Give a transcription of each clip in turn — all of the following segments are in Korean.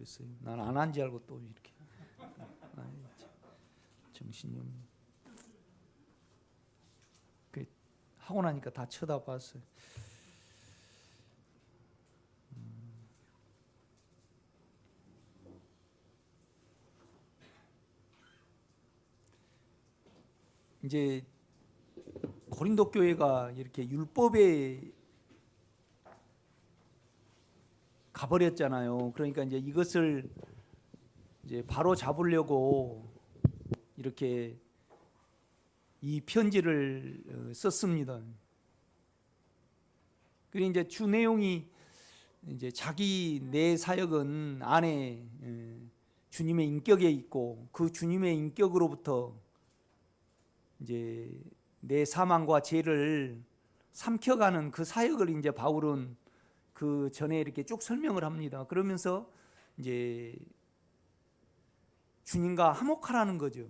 그랬어요. 난 안 한 줄 알고 또 이렇게. 정신이 없네. 하고 나니까 다 쳐다봤어요. 이제 고린도 교회가 이렇게 율법에 가버렸잖아요. 그러니까 이제 이것을 이제 바로 잡으려고 이렇게 이 편지를 썼습니다. 그리고 이제 주 내용이 이제 자기 내 사역은 안에 주님의 인격에 있고 그 주님의 인격으로부터 이제 내 사망과 죄를 삼켜가는 그 사역을 이제 바울은 그 전에 이렇게 쭉 설명을 합니다. 그러면서 이제 주님과 화목하라는 거죠.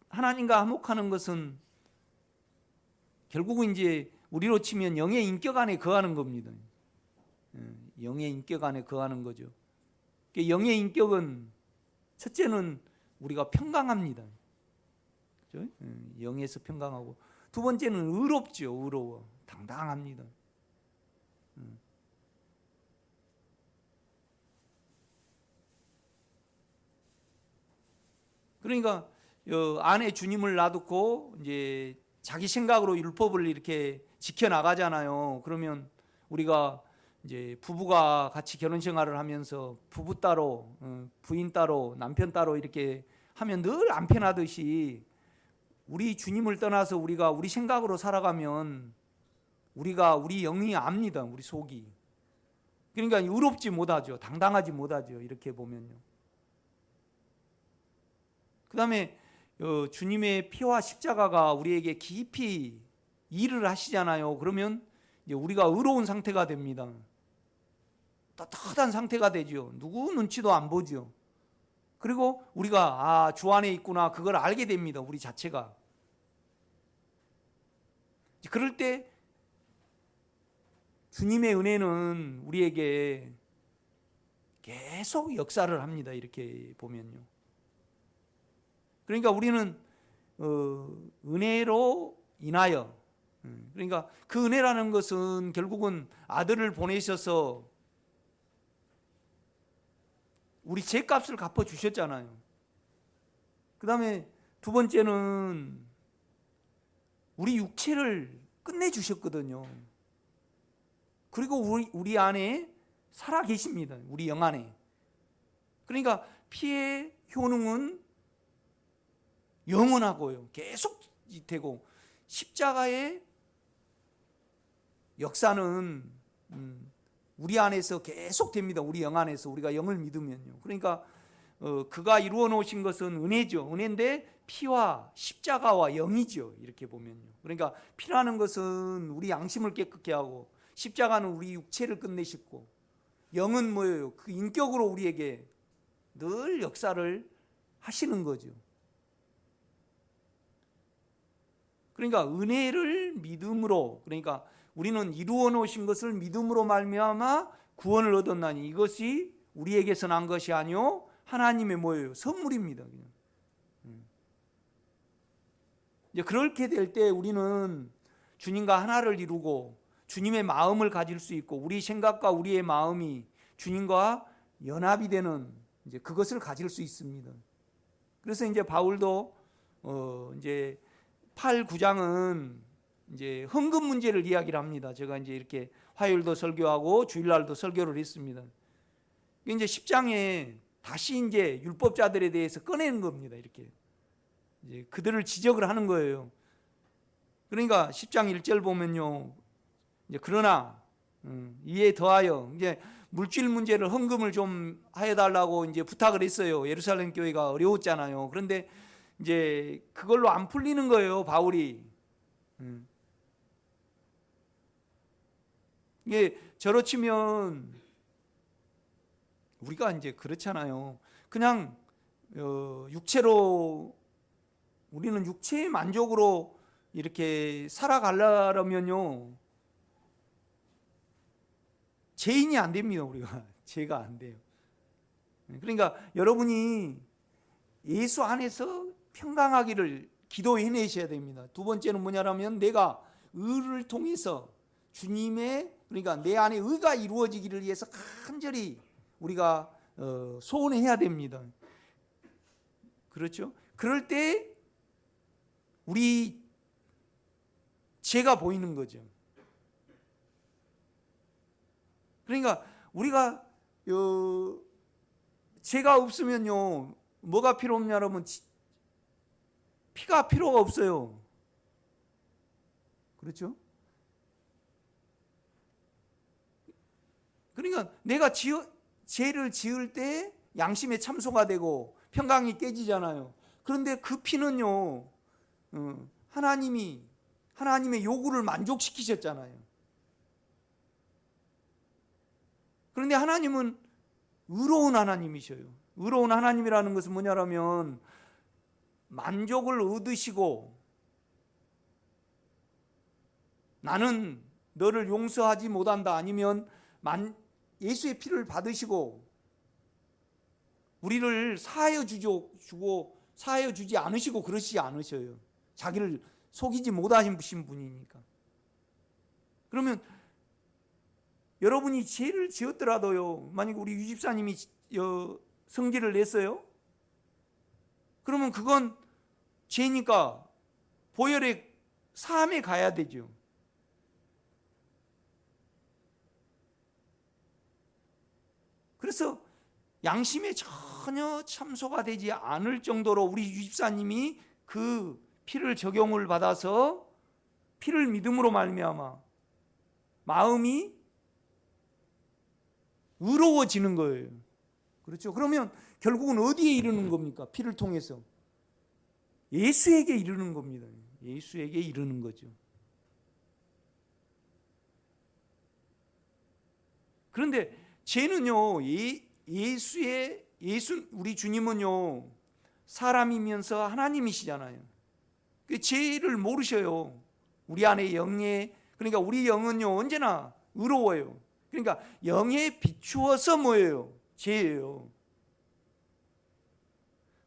하나님과 화목하는 것은 결국은 이제 우리로 치면 영의 인격 안에 거하는 겁니다. 영의 인격 안에 거하는 거죠. 영의 인격은 첫째는 우리가 평강합니다. 그렇죠? 영에서 평강하고 두 번째는 의롭죠. 의로워. 당당합니다. 그러니까 안에 주님을 놔두고 이제 자기 생각으로 율법을 이렇게 지켜 나가잖아요. 그러면 우리가 이제 부부가 같이 결혼 생활을 하면서 부부 따로, 부인 따로, 남편 따로 이렇게 하면 늘 안 편하듯이 우리 주님을 떠나서 우리가 우리 생각으로 살아가면 우리가 우리 영이 압니다. 우리 속이. 그러니까 의롭지 못하죠. 당당하지 못하죠. 이렇게 보면요. 그 다음에 주님의 피와 십자가가 우리에게 깊이 일을 하시잖아요. 그러면 이제 우리가 의로운 상태가 됩니다. 떳떳한 상태가 되죠. 누구 눈치도 안 보죠. 그리고 우리가 주 안에 있구나 그걸 알게 됩니다. 우리 자체가. 그럴 때 주님의 은혜는 우리에게 계속 역사를 합니다. 이렇게 보면요. 그러니까 우리는 은혜로 인하여, 그러니까 그 은혜라는 것은 결국은 아들을 보내셔서 우리 죄값을 갚아주셨잖아요. 그 다음에 두 번째는 우리 육체를 끝내주셨거든요. 그리고 우리 안에 살아 계십니다. 우리 영 안에. 그러니까 피의 효능은 영원하고요. 계속 되고 십자가의 역사는 우리 안에서 계속 됩니다. 우리 영 안에서 우리가 영을 믿으면요. 그러니까 그가 이루어 놓으신 것은 은혜죠. 은혜인데 피와 십자가와 영이죠. 이렇게 보면요. 그러니까 피라는 것은 우리 양심을 깨끗게 하고 십자가는 우리 육체를 끝내시고 영은 뭐예요? 그 인격으로 우리에게 늘 역사를 하시는 거죠. 그러니까 은혜를 믿음으로, 그러니까 우리는 이루어 놓으신 것을 믿음으로 말미암아 구원을 얻었나니 이것이 우리에게서 난 것이 아니요 하나님의 뭐예요? 선물입니다. 그냥. 이제 그렇게 될 때 우리는 주님과 하나를 이루고 주님의 마음을 가질 수 있고 우리 생각과 우리의 마음이 주님과 연합이 되는 이제 그것을 가질 수 있습니다. 그래서 이제 바울도 이제 8, 9장은 이제 헌금 문제를 이야기를 합니다. 제가 이제 이렇게 화요일도 설교하고 주일날도 설교를 했습니다. 이제 10장에 다시 이제 율법자들에 대해서 꺼내는 겁니다. 이렇게 이제 그들을 지적을 하는 거예요. 그러니까 10장 1절 보면요. 이제 그러나 이에 더하여 이제 물질 문제를 헌금을 좀 해달라고 이제 부탁을 했어요. 예루살렘 교회가 어려웠잖아요. 그런데 이제 그걸로 안 풀리는 거예요, 바울이. 이게 저로 치면 우리가 이제 그렇잖아요. 그냥 육체로 우리는 육체의 만족으로 이렇게 살아가려면요 죄인이 안 됩니다. 우리가 죄가 안 돼요. 그러니까 여러분이 예수 안에서 평강하기를 기도해내셔야 됩니다. 두 번째는 뭐냐면 내가 의를 통해서 주님의, 그러니까 내 안에 의가 이루어지기를 위해서 간절히 우리가 소원해야 됩니다. 그렇죠? 그럴 때 우리 죄가 보이는 거죠. 그러니까 우리가 죄가 없으면요, 뭐가 필요 없냐면 피가 필요가 없어요. 그렇죠? 그러니까 내가 죄를 지을 때 양심에 참소가 되고 평강이 깨지잖아요. 그런데 그 피는요, 하나님의 요구를 만족시키셨잖아요. 그런데 하나님은 의로운 하나님이셔요. 의로운 하나님이라는 것은 뭐냐면 만족을 얻으시고 나는 너를 용서하지 못한다, 아니면 예수의 피를 받으시고 우리를 사하여 주지 않으시고 그러시지 않으셔요. 자기를 속이지 못하신 분이니까. 그러면 여러분이 죄를 지었더라도요, 만약 우리 유 집사님이 성질을 냈어요? 그러면 그건 죄니까 보혈의 사함에 가야 되죠. 그래서 양심에 전혀 참소가 되지 않을 정도로 우리 유 집사님이 그 피를 적용을 받아서 피를 믿음으로 말미암아 마음이 의로워지는 거예요. 그렇죠? 그러면 결국은 어디에 이르는 겁니까? 피를 통해서 예수에게 이르는 겁니다. 예수에게 이르는 거죠. 그런데 죄는요, 우리 주님은요, 사람이면서 하나님이시잖아요. 그 죄를 모르셔요. 우리 안에 영에, 그러니까 우리 영은요, 언제나 의로워요. 그러니까 영에 비추어서 뭐예요? 죄예요.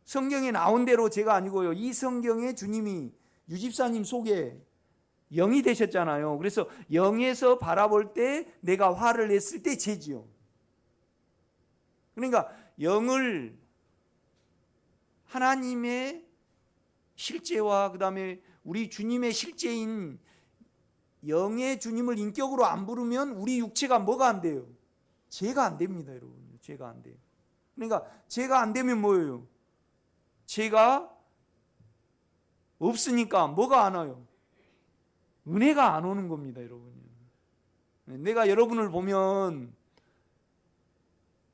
성경에 나온 대로 죄가 아니고요, 이 성경에 주님이 유집사님 속에 영이 되셨잖아요. 그래서 영에서 바라볼 때 내가 화를 냈을 때 죄지요. 그러니까 영을 하나님의 실제와 그 다음에 우리 주님의 실제인 영의 주님을 인격으로 안 부르면 우리 육체가 뭐가 안 돼요? 죄가 안 됩니다, 여러분. 죄가 안 돼요. 그러니까 죄가 안 되면 뭐예요? 죄가 없으니까 뭐가 안 와요? 은혜가 안 오는 겁니다, 여러분. 내가 여러분을 보면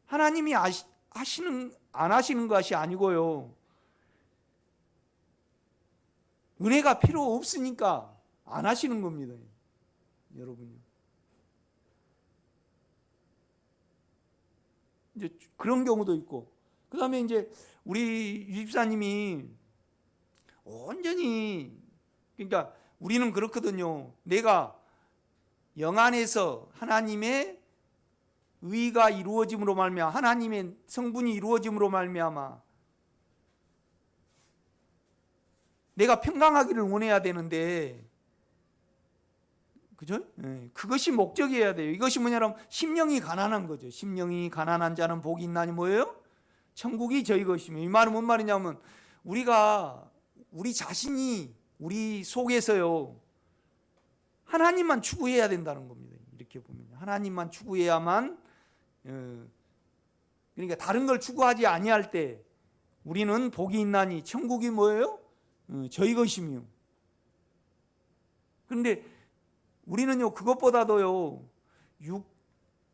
하나님이 안 하시는 것이 아니고요, 은혜가 필요 없으니까 안 하시는 겁니다, 여러분요. 이제 그런 경우도 있고, 그 다음에 이제 우리 유집사님이 온전히, 그러니까 우리는 그렇거든요. 내가 영 안에서 하나님의 의가 이루어짐으로 말미암아, 하나님의 성분이 이루어짐으로 말미암아 내가 평강하기를 원해야 되는데, 그죠? 그것이 목적이어야 돼요. 이것이 뭐냐면 심령이 가난한 거죠. 심령이 가난한 자는 복이 있나니 뭐예요? 천국이 저희 것이며. 이 말은 뭔 말이냐면 우리 자신이 우리 속에서요, 하나님만 추구해야 된다는 겁니다. 이렇게 보면 하나님만 추구해야만, 그러니까 다른 걸 추구하지 아니할 때 우리는 복이 있나니 천국이 뭐예요? 저희 것이며. 그런데 우리는요, 그것보다도요,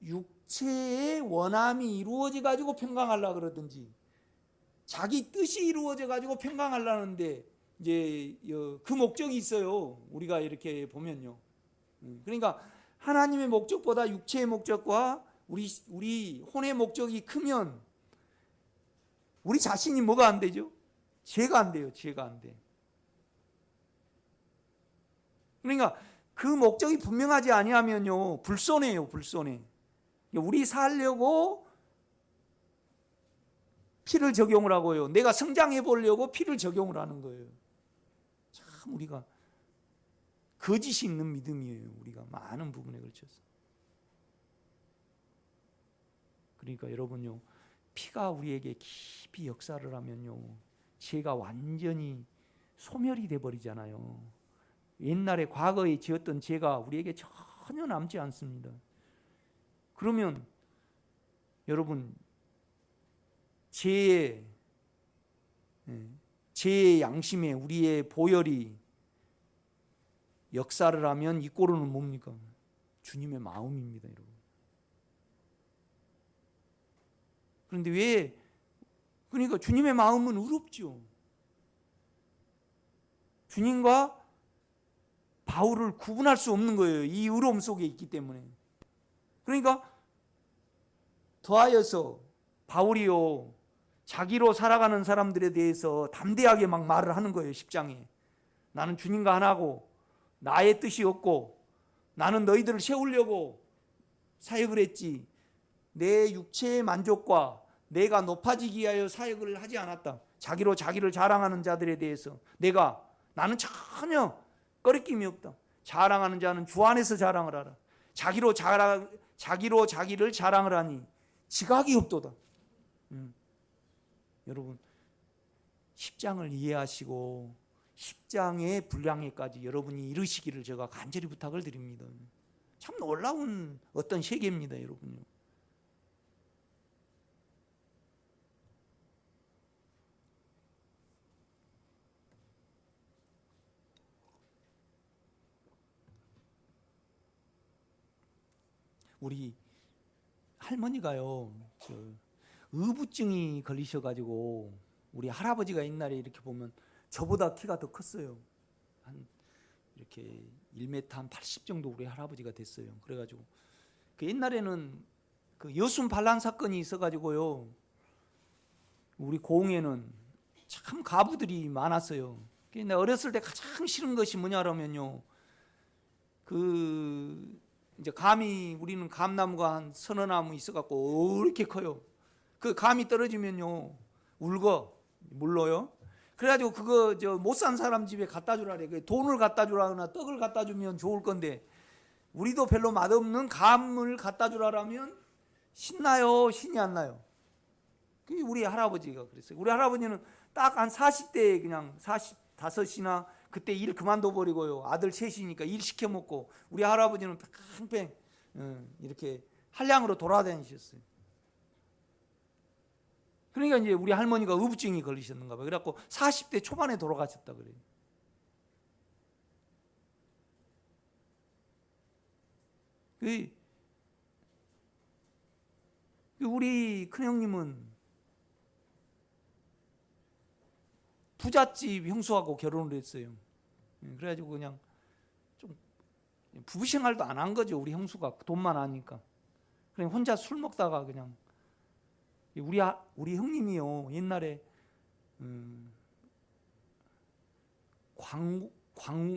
육체의 원함이 이루어져 가지고 평강하려고 그러든지 자기 뜻이 이루어져 가지고 평강하려는데 이제 그 목적이 있어요. 우리가 이렇게 보면요. 그러니까 하나님의 목적보다 육체의 목적과 우리 혼의 목적이 크면 우리 자신이 뭐가 안 되죠? 죄가 안 돼요. 죄가 안 돼. 그러니까 그 목적이 분명하지 아니하면요, 불손해요. 불손해. 우리 살려고 피를 적용을 하고요. 내가 성장해 보려고 피를 적용을 하는 거예요. 참 우리가 거짓이 있는 믿음이에요. 우리가 많은 부분에 걸쳐서. 그러니까 여러분요, 피가 우리에게 깊이 역사를 하면요, 죄가 완전히 소멸이 돼 버리잖아요. 옛날에 과거에 지었던 죄가 우리에게 전혀 남지 않습니다. 그러면 여러분 죄의 양심에 우리의 보혈이 역사를 하면 이 꼴은 뭡니까? 주님의 마음입니다, 여러분. 그런데 왜? 그러니까 주님의 마음은 의롭죠. 주님과 바울을 구분할 수 없는 거예요. 이 의로움 속에 있기 때문에. 그러니까 더하여서 바울이요, 자기로 살아가는 사람들에 대해서 담대하게 막 말을 하는 거예요. 10장에. 나는 주님과 하나고 나의 뜻이 없고 나는 너희들을 세우려고 사역을 했지 내 육체의 만족과 내가 높아지기 위하여 사역을 하지 않았다. 자기로 자기를 자랑하는 자들에 대해서 나는 전혀 꺼리낌이 없다. 자랑하는 자는 주 안에서 자랑을 하라. 자기로 자기를 자랑을 하니 지각이 없도다. 여러분 10장을 이해하시고 10장의 분량에까지 여러분이 이르시기를 제가 간절히 부탁을 드립니다. 참 놀라운 어떤 세계입니다, 여러분요. 우리 할머니가요, 의부증이 걸리셔가지고 우리 할아버지가 옛날에 이렇게 보면 저보다 키가 더 컸어요. 한 이렇게 1m 한 80 정도 우리 할아버지가 됐어요. 그래가지고 그 옛날에는 그 여순 반란 사건이 있어가지고요, 우리 고흥에는 참 가부들이 많았어요. 근데 어렸을 때 가장 싫은 것이 뭐냐면요, 이제 감이, 우리는 감나무가 한 서너 나무 있어갖고 이렇게 커요. 그 감이 떨어지면요 울고 물러요. 그래가지고 그거 못 산 사람 집에 갖다 주라 그래. 돈을 갖다 주라거나 떡을 갖다 주면 좋을 건데 우리도 별로 맛없는 감을 갖다 주라라면 신나요, 신이 안 나요? 그게 우리 할아버지가 그랬어요. 우리 할아버지는 딱 한 40대에 그냥 45이나 그때 일 그만둬 버리고요, 아들 셋이니까 일 시켜 먹고 우리 할아버지는 팽팽 이렇게 한량으로 돌아다니셨어요. 그러니까 이제 우리 할머니가 의부증이 걸리셨는가 봐요. 그래갖고 40대 초반에 돌아가셨다 그래요. 우리 큰형님은 부잣집 형수하고 결혼을 했어요. 그래가지고 그냥 좀 부부 생활도 안 한 거죠. 우리 형수가 돈만 아니까. 그냥 혼자 술 먹다가 그냥, 우리 형님이요 옛날에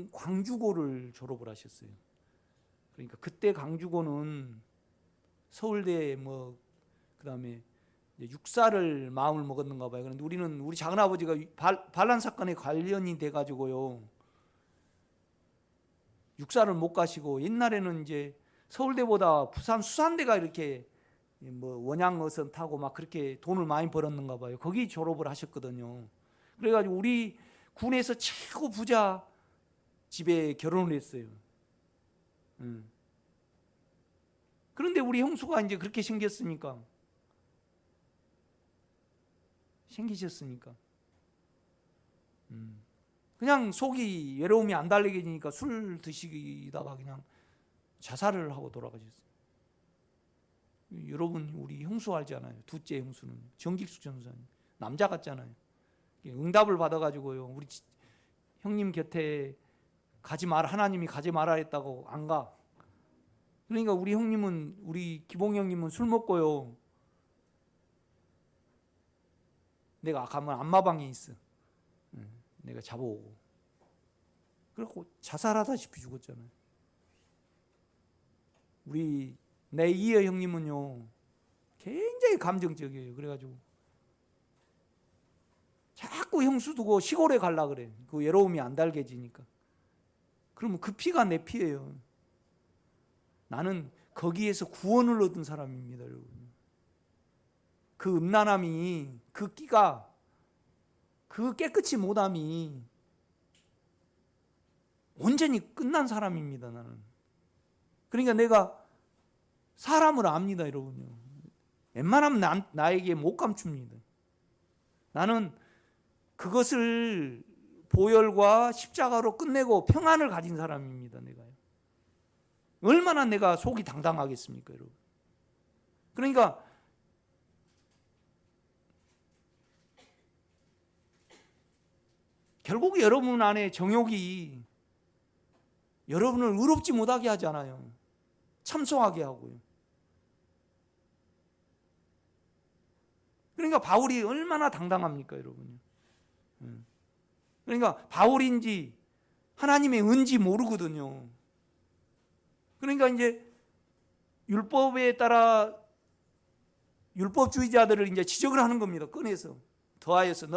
광주고를 졸업을 하셨어요. 그러니까 그때 광주고는 서울대 그다음에 육사를 마음을 먹었는가 봐요. 그런데 우리 작은아버지가 반란 사건에 관련이 돼가지고요, 육사를 못 가시고, 옛날에는 이제 서울대보다 부산 수산대가 이렇게 원양어선 타고 막 그렇게 돈을 많이 벌었는가 봐요. 거기 졸업을 하셨거든요. 그래가지고 우리 군에서 최고 부자 집에 결혼을 했어요. 그런데 우리 형수가 이제 그렇게 생기셨으니까 그냥 속이 외로움이 안 달래게 되니까 술 드시다가 그냥 자살을 하고 돌아가셨어요. 여러분 우리 형수 알잖아요. 둘째 형수는 정길숙 전사님, 남자 같잖아요. 응답을 받아가지고요, 우리 형님 곁에 가지 마라, 하나님이 가지 마라 했다고 안 가. 그러니까 우리 형님은, 우리 기봉 형님은 술 먹고요, 내가 가면 안마방에 있어. 내가 잡아오고. 그래갖고 자살하다시피 죽었잖아요. 우리 내 이해 형님은요 굉장히 감정적이에요. 그래가지고 자꾸 형수 두고 시골에 갈라 그래. 그 외로움이 안 달게지니까. 그러면 그 피가 내 피예요. 나는 거기에서 구원을 얻은 사람입니다, 여러분. 그 음란함이, 그 끼가, 그 깨끗이 못함이 온전히 끝난 사람입니다, 나는. 그러니까 내가 사람을 압니다, 여러분요. 웬만하면 나에게 못 감춥니다. 나는 그것을 보혈과 십자가로 끝내고 평안을 가진 사람입니다, 내가요. 얼마나 내가 속이 당당하겠습니까, 여러분. 그러니까 결국 여러분 안에 정욕이 여러분을 의롭지 못하게 하잖아요. 참소하게 하고요. 그러니까 바울이 얼마나 당당합니까, 여러분요. 그러니까 바울인지 하나님의 은지 모르거든요. 그러니까 이제 율법에 따라 율법주의자들을 이제 지적을 하는 겁니다. 꺼내서 더하여서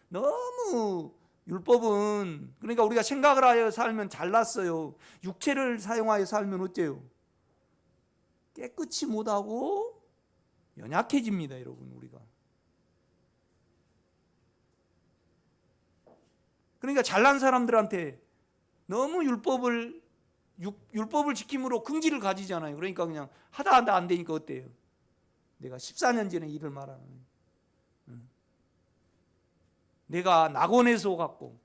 너무 율법은, 그러니까 우리가 생각을 하여 살면 잘났어요. 육체를 사용하여 살면 어때요? 깨끗이 못하고 연약해집니다, 여러분. 우리가. 그러니까 잘난 사람들한테 너무 율법을 지킴으로 긍지를 가지잖아요. 그러니까 그냥 하다 안 되니까 어때요? 내가 14년 전에 일을 말하는 거예요. 내가 낙원에서 갔고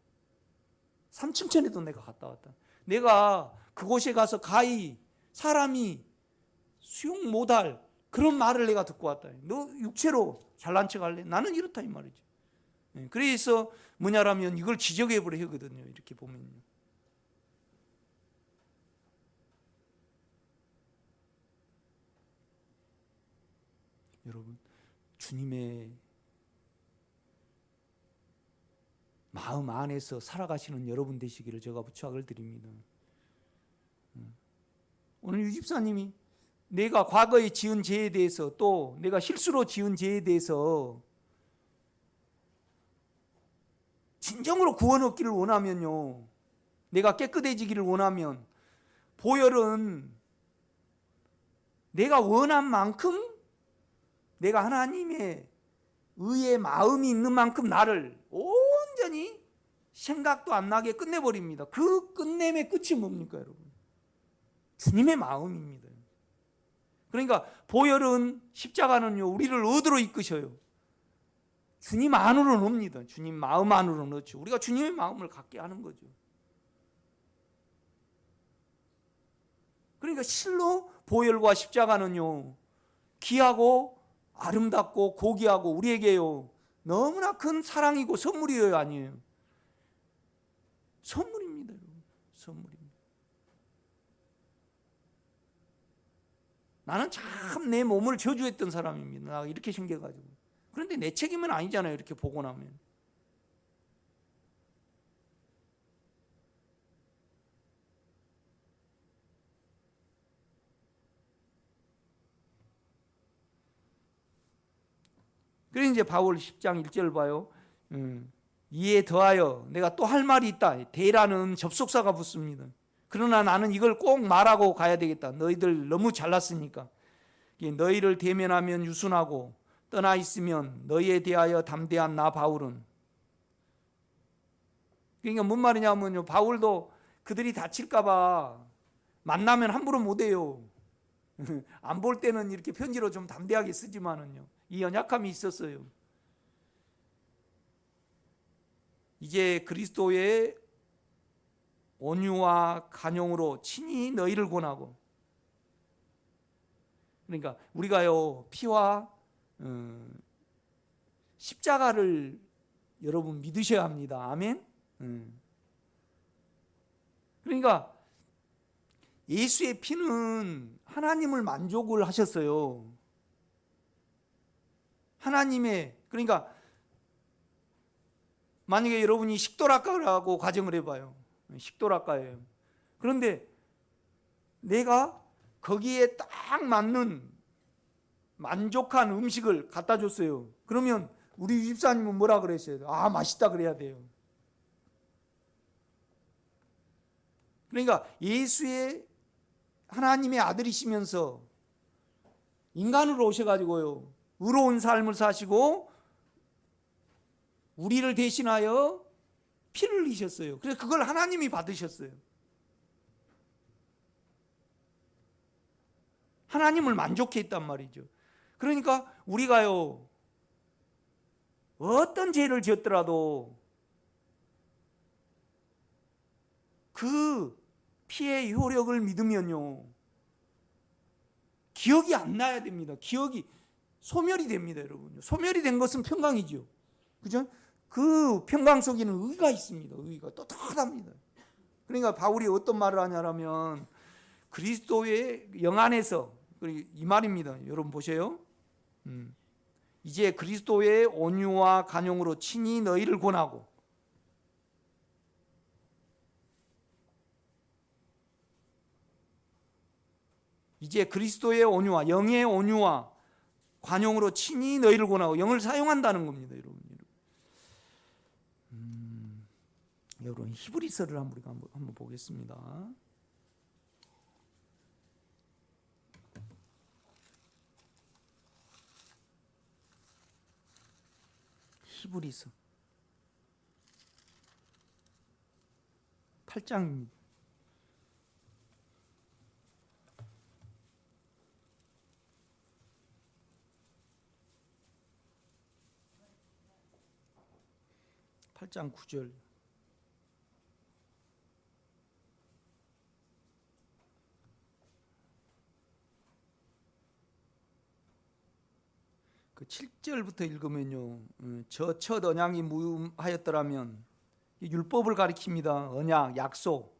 삼층천에도 내가 갔다 왔다. 내가 그곳에 가서 가히 사람이 수용 못할 그런 말을 내가 듣고 왔다. 너 육체로 잘난 척 할래? 나는 이렇다 이 말이죠. 그래서 뭐냐라면 이걸 지적해버려 하거든요. 이렇게 보면요. 여러분, 주님의 마음 안에서 살아가시는 여러분 되시기를 제가 부탁을 드립니다. 오늘 유 집사님이 내가 과거에 지은 죄에 대해서, 또 내가 실수로 지은 죄에 대해서 진정으로 구원 얻기를 원하면요, 내가 깨끗해지기를 원하면 보혈은 내가 원한 만큼, 내가 하나님의 의의 마음이 있는 만큼 나를 온전히 생각도 안 나게 끝내버립니다. 그 끝냄의 끝이 뭡니까, 여러분? 주님의 마음입니다. 그러니까 보혈은, 십자가는요, 우리를 어디로 이끄셔요? 주님 안으로 넣습니다. 주님 마음 안으로 넣죠. 우리가 주님의 마음을 갖게 하는 거죠. 그러니까 실로 보혈과 십자가는요, 귀하고 아름답고 고귀하고 우리에게요 너무나 큰 사랑이고 선물이에요, 아니에요? 선물입니다, 여러분. 선물입니다. 나는 참 내 몸을 저주했던 사람입니다. 나 이렇게 생겨가지고. 그런데 내 책임은 아니잖아요, 이렇게 보고 나면. 그래서 이제 바울 10장 1절 봐요. 이에 더하여 내가 또 할 말이 있다. 대라는 접속사가 붙습니다. 그러나 나는 이걸 꼭 말하고 가야 되겠다. 너희들 너무 잘났으니까. 너희를 대면하면 유순하고 떠나 있으면 너희에 대하여 담대한 나 바울은. 그러니까 뭔 말이냐면요, 바울도 그들이 다칠까 봐 만나면 함부로 못 해요. 안 볼 때는 이렇게 편지로 좀 담대하게 쓰지만은요, 이 연약함이 있었어요. 이제 그리스도의 온유와 간용으로 친히 너희를 권하고. 그러니까 우리가요, 피와 십자가를 여러분 믿으셔야 합니다. 아멘. 그러니까 예수의 피는 하나님을 만족을 하셨어요. 하나님의, 그러니까 만약에 여러분이 식도락가라고 가정을 해봐요. 식도락가예요. 그런데 내가 거기에 딱 맞는 만족한 음식을 갖다 줬어요. 그러면 우리 집사님은 뭐라 그랬어요? 아, 맛있다 그래야 돼요. 그러니까 예수의 하나님의 아들이시면서 인간으로 오셔가지고요, 의로운 삶을 사시고 우리를 대신하여 피를 흘리셨어요. 그래서 그걸 하나님이 받으셨어요. 하나님을 만족해 있단 말이죠. 그러니까 우리가요, 어떤 죄를 지었더라도 그 피의 효력을 믿으면요, 기억이 안 나야 됩니다. 기억이 소멸이 됩니다, 여러분. 소멸이 된 것은 평강이죠. 그죠? 그 평강 속에는 의가 있습니다. 의가 떳떳합니다. 그러니까 바울이 어떤 말을 하냐면, 그리스도의 영 안에서, 이 말입니다. 여러분 보세요. 이제 그리스도의 온유와 간용으로 친히 너희를 권하고, 이제 그리스도의 온유와 영의 온유와 관용으로 친히 너희를 권하고, 영을 사용한다는 겁니다, 여러분. 여러분 히브리서를 한번 보겠습니다. 히브리서 8장입니다. (8장 9절) 그 7절부터 읽으면요, 저 첫 언약이 무하였더라면, 율법을 가리킵니다. 언약, 약속.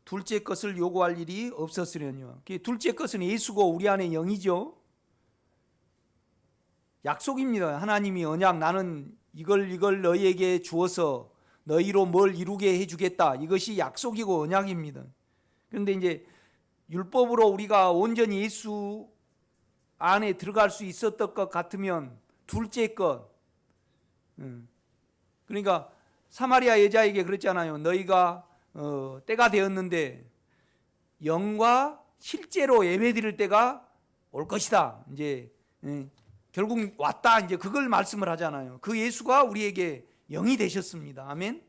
둘째 것을 요구할 일이 없었으려니와. 둘째 것은 예수고 우리 안에 영이죠. 약속입니다. 하나님이 언약, 나는 이걸 너희에게 주어서 너희로 뭘 이루게 해주겠다. 이것이 약속이고 언약입니다. 그런데 이제 율법으로 우리가 온전히 예수 안에 들어갈 수 있었던 것 같으면 둘째 것, 그러니까 사마리아 여자에게 그랬잖아요. 너희가 때가 되었는데 영과 실제로 예배드릴 때가 올 것이다. 이제 결국 왔다. 이제 그걸 말씀을 하잖아요. 그 예수가 우리에게 영이 되셨습니다. 아멘.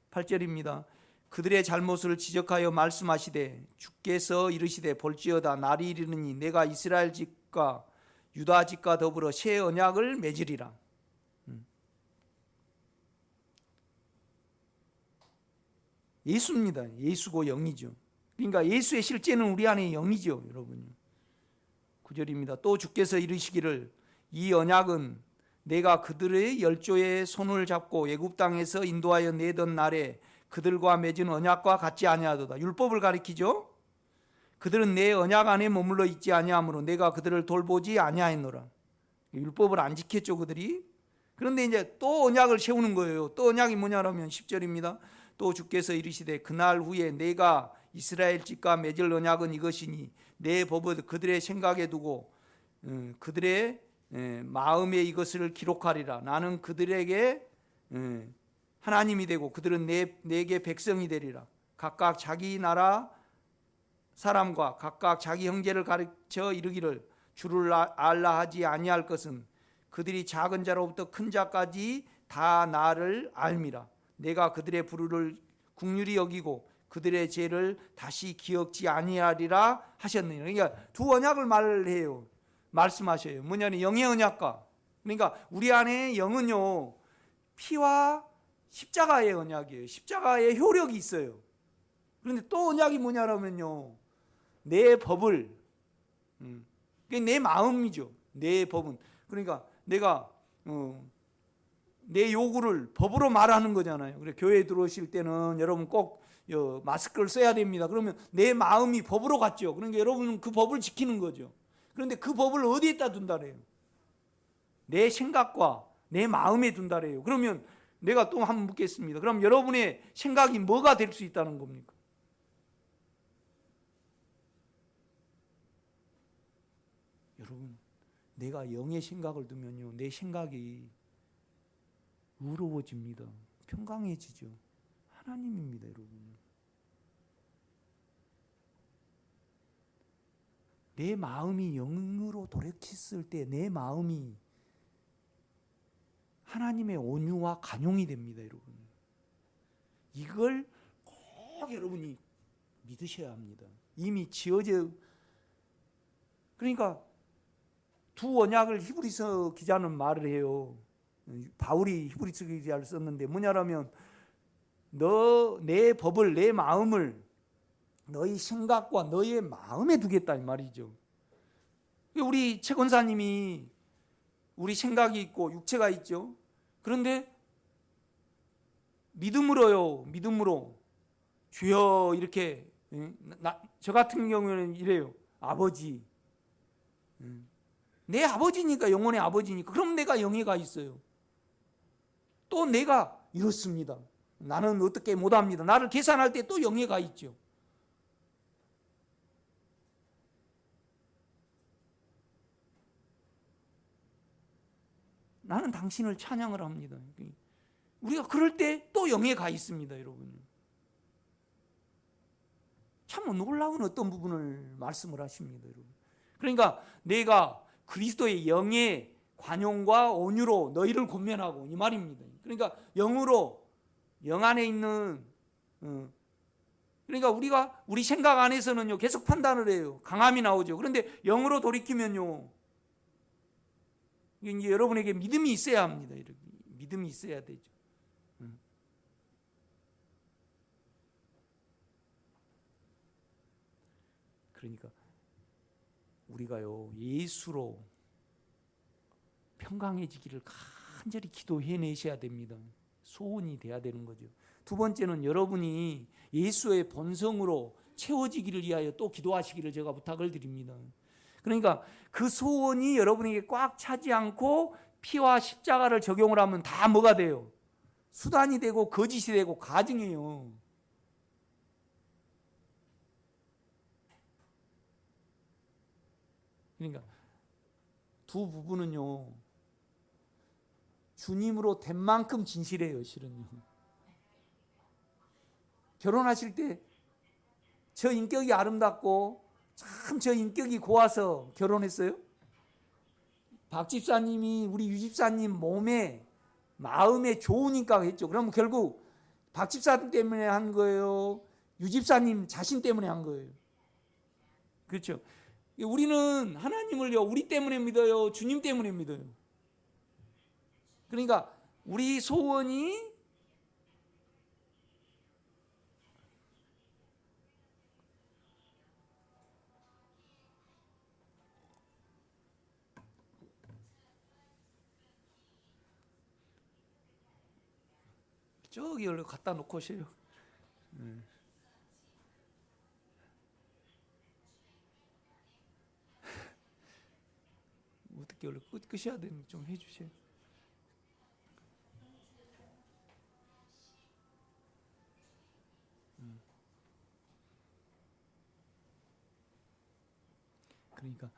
8절입니다. 그들의 잘못을 지적하여 말씀하시되 주께서 이르시되 볼지어다 날이 이르느니 내가 이스라엘 집과 유다 집과 더불어 새 언약을 맺으리라. 예수입니다. 예수고 영이죠. 그러니까 예수의 실제는 우리 안에 영이죠, 여러분. 9절입니다. 또 주께서 이르시기를 이 언약은 내가 그들의 열조의 손을 잡고 애굽 땅에서 인도하여 내던 날에 그들과 맺은 언약과 같지 아니하도다. 율법을 가리키죠. 그들은 내 언약 안에 머물러 있지 아니하므로 내가 그들을 돌보지 아니하였노라. 율법을 안 지켰죠, 그들이. 그런데 이제 또 언약을 세우는 거예요. 또 언약이 뭐냐라면 10절입니다. 또 주께서 이르시되 그날 후에 내가 이스라엘 집과 맺을 언약은 이것이니 내 법을 그들의 생각에 두고 그들의 마음에 이것을 기록하리라. 나는 그들에게 하나님이 되고 그들은 내게 백성이 되리라. 각각 자기 나라 사람과 각각 자기 형제를 가르쳐 이르기를 주를 알라 하지 아니할 것은 그들이 작은 자로부터 큰 자까지 다 나를 알미라. 내가 그들의 불의를 긍휼히 여기고 그들의 죄를 다시 기억지 아니하리라 하셨느니라. 그러니까 두 언약을 말해요. 말씀하셔요. 뭐냐면 영의 언약과, 그러니까 우리 안에 영은요 피와 십자가의 언약이에요. 십자가의 효력이 있어요. 그런데 또 언약이 뭐냐면요, 내 법을, 그게 내 마음이죠. 내 법은, 그러니까 내가 내 요구를 법으로 말하는 거잖아요. 그래 교회에 들어오실 때는 여러분 꼭 마스크를 써야 됩니다. 그러면 내 마음이 법으로 갔죠. 그러니까 여러분은 그 법을 지키는 거죠. 그런데 그 법을 어디에다 둔다래요? 내 생각과 내 마음에 둔다래요. 그러면 내가 또 한번 묻겠습니다. 그럼 여러분의 생각이 뭐가 될 수 있다는 겁니까? 여러분, 내가 영의 생각을 두면요, 내 생각이 의로워집니다. 평강해지죠. 하나님입니다, 여러분. 내 마음이 영으로 돌이켰을 때 내 마음이 하나님의 온유와 간용이 됩니다, 여러분. 이걸 꼭 여러분이 믿으셔야 합니다. 이미 지어져. 그러니까 두 언약을 히브리서 기자는 말을 해요. 바울이 히브리서 기자를 썼는데 뭐냐라면 내 법을, 내 마음을 너희 생각과 너의 마음에 두겠다 이 말이죠. 우리 최 권사님이 우리 생각이 있고 육체가 있죠. 그런데 믿음으로 주여 이렇게, 저 같은 경우에는 이래요. 아버지, 내 아버지니까, 영혼의 아버지니까 그럼 내가 영예가 있어요. 또 내가 이렇습니다. 나는 어떻게 못합니다. 나를 계산할 때 또 영예가 있죠. 나는 당신을 찬양을 합니다. 우리가 그럴 때 또 영예가 있습니다, 여러분. 참 놀라운 어떤 부분을 말씀을 하십니다, 여러분. 그러니까 내가 그리스도의 영의 관용과 온유로 너희를 권면하고 이 말입니다. 그러니까 영으로, 영 안에 있는, 그러니까 우리 생각 안에서는요 계속 판단을 해요. 강함이 나오죠. 그런데 영으로 돌이키면요, 이제 여러분에게 믿음이 있어야 합니다. 이렇게 믿음이 있어야 되죠. 그러니까 우리가요 예수로 평강해지기를 간절히 기도해내셔야 됩니다. 소원이 돼야 되는 거죠. 두 번째는 여러분이 예수의 본성으로 채워지기를 위하여 또 기도하시기를 제가 부탁을 드립니다. 그러니까 그 소원이 여러분에게 꽉 차지 않고 피와 십자가를 적용을 하면 다 뭐가 돼요? 수단이 되고 거짓이 되고 가증이에요. 그러니까 두 부부는요 주님으로 된 만큼 진실해요. 실은요. 결혼하실 때 저 인격이 아름답고 참 저 인격이 고와서 결혼했어요? 박 집사님이 우리 유 집사님 몸에 마음에 좋으니까 했죠. 그럼 결국 박 집사님 때문에 한 거예요? 유 집사님 자신 때문에 한 거예요? 그렇죠. 우리는 하나님을요 우리 때문에 믿어요? 주님 때문에 믿어요? 그러니까 우리 소원이 저기 여기 갖다 놓고 오세요. 어떻게 원래 끝이야 되는 좀 해주세요. 그러니까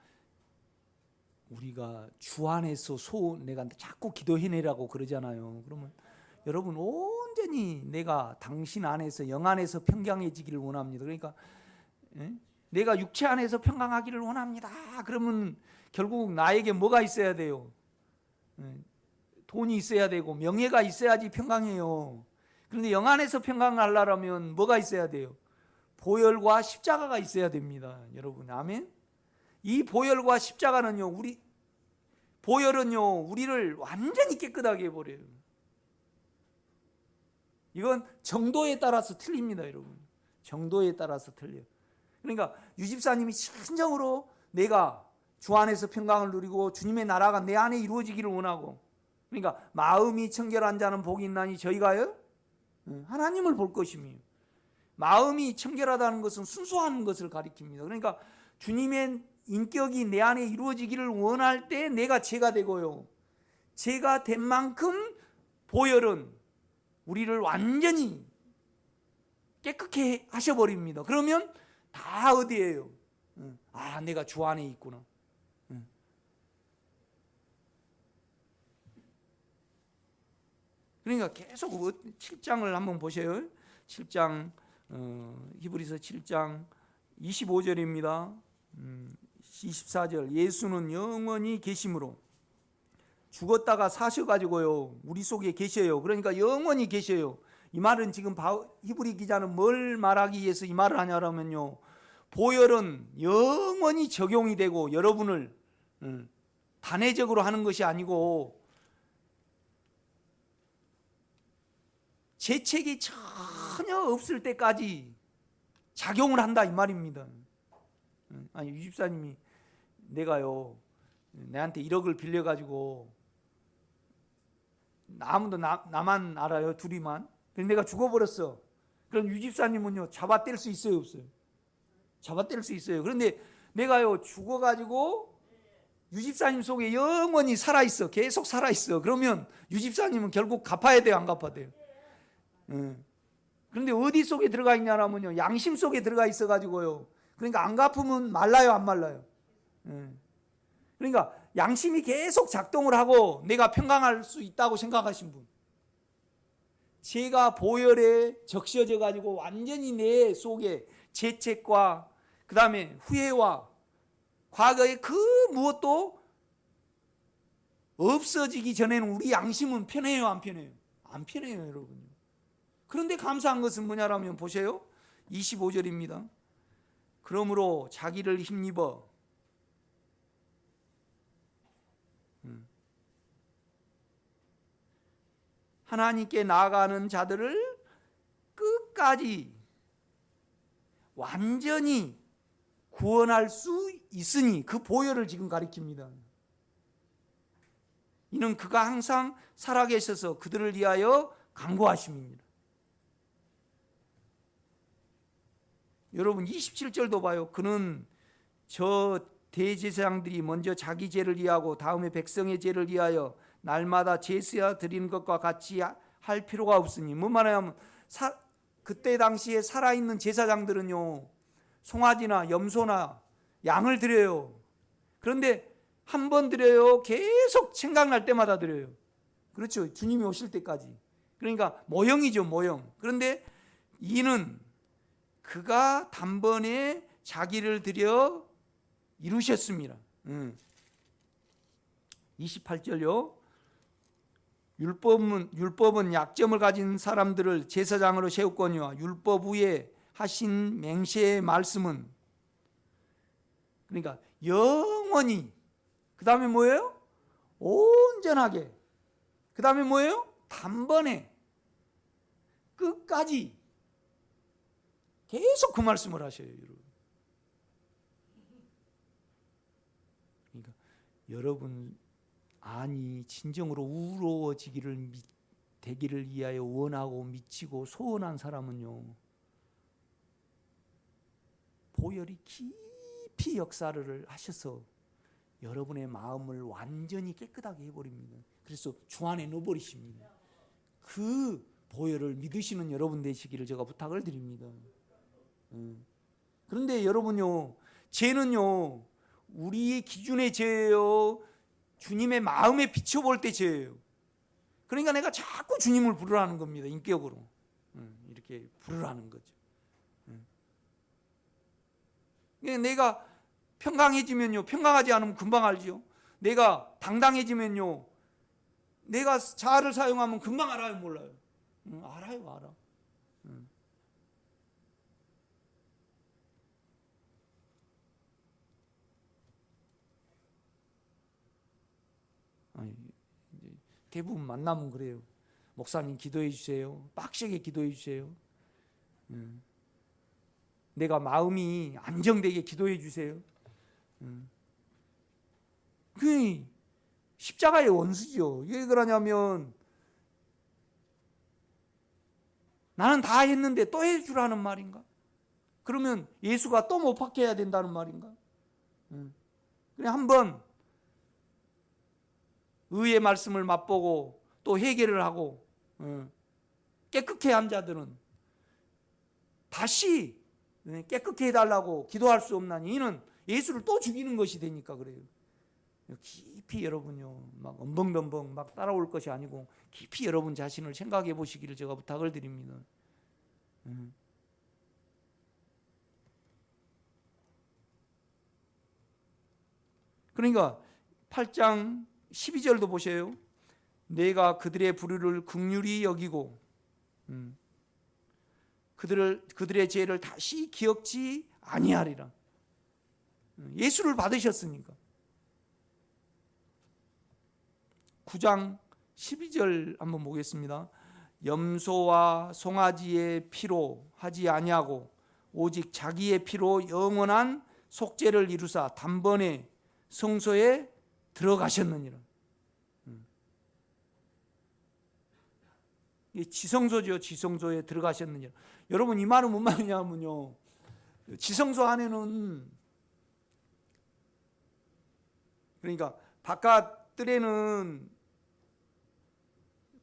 우리가 주 안에서 소원, 내가 자꾸 기도해내라고 그러잖아요. 그러면 여러분 온전히 내가 당신 안에서 영 안에서 평강해지기를 원합니다. 그러니까 내가 육체 안에서 평강하기를 원합니다. 그러면 결국 나에게 뭐가 있어야 돼요? 돈이 있어야 되고 명예가 있어야지 평강해요. 그런데 영 안에서 평강하려면 뭐가 있어야 돼요? 보혈과 십자가가 있어야 됩니다. 여러분 아멘. 이 보혈과 십자가는요 보혈은요 우리를 완전히 깨끗하게 해버려요. 이건 정도에 따라서 틀립니다. 여러분 정도에 따라서 틀려요. 그러니까 유 집사님이 진정으로 내가 주 안에서 평강을 누리고 주님의 나라가 내 안에 이루어지기를 원하고, 그러니까 마음이 청결한 자는 복이 있나니 저희가요 하나님을 볼 것이며, 마음이 청결하다는 것은 순수한 것을 가리킵니다. 그러니까 주님의 인격이 내 안에 이루어지기를 원할 때 내가 죄가 되고요, 죄가 된 만큼 보혈은 우리를 완전히 깨끗게 하셔버립니다. 그러면 다 어디예요? 아 내가 주 안에 있구나. 그러니까 계속 7장을 한번 보세요. 7장 히브리서 7장 25절입니다. 24절 예수는 영원히 계심으로 죽었다가 사셔가지고요 우리 속에 계셔요. 그러니까 영원히 계셔요. 이 말은 지금 히브리 기자는 뭘 말하기 위해서 이 말을 하냐면요, 보혈은 영원히 적용이 되고 여러분을 단회적으로 하는 것이 아니고 죄책이 전혀 없을 때까지 작용을 한다 이 말입니다. 아니 유집사님이 내가요 내한테 1억을 빌려가지고 아무도 나만 알아요, 둘이만. 근데 내가 죽어버렸어. 그럼 유집사님은요 잡아뗄 수 있어요 없어요? 잡아뗄 수 있어요. 그런데 내가요 죽어가지고 유집사님 속에 영원히 살아있어, 계속 살아있어. 그러면 유집사님은 결국 갚아야 돼요, 안 갚아야 돼요? 그런데 어디 속에 들어가 있냐면요 양심 속에 들어가 있어가지고요, 그러니까 안 갚으면 말라요, 안 말라요? 그러니까 양심이 계속 작동을 하고 내가 평강할 수 있다고 생각하신 분, 죄가 보혈에 적셔져 가지고 완전히 내 속에 죄책과 그 다음에 후회와 과거의 그 무엇도 없어지기 전에는 우리 양심은 편해요, 안 편해요? 안 편해요, 여러분. 그런데 감사한 것은 뭐냐라면 보세요. 25절입니다. 그러므로 자기를 힘입어 하나님께 나아가는 자들을 끝까지 완전히 구원할 수 있으니, 그 보혈을 지금 가리킵니다. 이는 그가 항상 살아계셔서 그들을 위하여 간구하심입니다. 여러분 27절도 봐요. 그는 저 대제사장들이 먼저 자기 죄를 위하고 다음에 백성의 죄를 위하여 날마다 제사 드리는 것과 같이 할 필요가 없으니, 뭔 말이냐면 그때 당시에 살아있는 제사장들은요 송아지나 염소나 양을 드려요. 그런데 한 번 드려요, 계속 생각날 때마다 드려요. 그렇죠, 주님이 오실 때까지. 그러니까 모형이죠, 모형. 그런데 이는 그가 단번에 자기를 드려 이루셨습니다. 28절요. 율법은 약점을 가진 사람들을 제사장으로 세웠거니와 율법 위에 하신 맹세의 말씀은, 그러니까 영원히, 그 다음에 뭐예요? 온전하게, 그 다음에 뭐예요? 단번에, 끝까지 계속 그 말씀을 하셔요, 여러분. 그러니까 여러분 안이 진정으로 우러워지기를 되기를 위하여 원하고 미치고 소원한 사람은요 보혈이 깊이 역사를 하셔서 여러분의 마음을 완전히 깨끗하게 해버립니다. 그래서 주 안에 넣어버리십니다. 그 보혈을 믿으시는 여러분 되시기를 제가 부탁을 드립니다. 그런데 여러분요, 죄는요 우리의 기준의 죄예요, 주님의 마음에 비춰볼 때 죄예요. 그러니까 내가 자꾸 주님을 부르라는 겁니다. 인격으로 이렇게 부르라는 거죠. 내가 평강해지면요, 평강하지 않으면 금방 알죠. 내가 당당해지면요, 내가 자아를 사용하면 금방 알아요, 몰라요? 알아요, 알아. 아니, 대부분 만나면 그래요. 목사님 기도해 주세요. 빡세게 기도해 주세요. 내가 마음이 안정되게 기도해 주세요. 그게 십자가의 원수죠. 왜 그러냐면 나는 다 했는데 또 해주라는 말인가? 그러면 예수가 또 못 박혀야 된다는 말인가? 그냥 한번 의의 말씀을 맛보고 또 회개를 하고 깨끗해 한 자들은 다시 깨끗해 해달라고 기도할 수 없나니 이는 예수를 또 죽이는 것이 되니까 그래요. 깊이 여러분요 막 엄벙덤벙 막 따라올 것이 아니고 깊이 여러분 자신을 생각해 보시기를 제가 부탁을 드립니다. 그러니까 8장 12절도 보세요. 내가 그들의 불의를 긍휼히 여기고 그들의 죄를 다시 기억지 아니하리라. 예수를 받으셨으니까. 9장 12절 한번 보겠습니다. 염소와 송아지의 피로 하지 아니하고 오직 자기의 피로 영원한 속죄를 이루사 단번에 성소에 들어가셨느니라. 지성소죠. 지성소에 들어가셨느니라. 여러분 이 말은 뭔 말이냐면요, 지성소 안에는 그러니까 바깥 뜰에는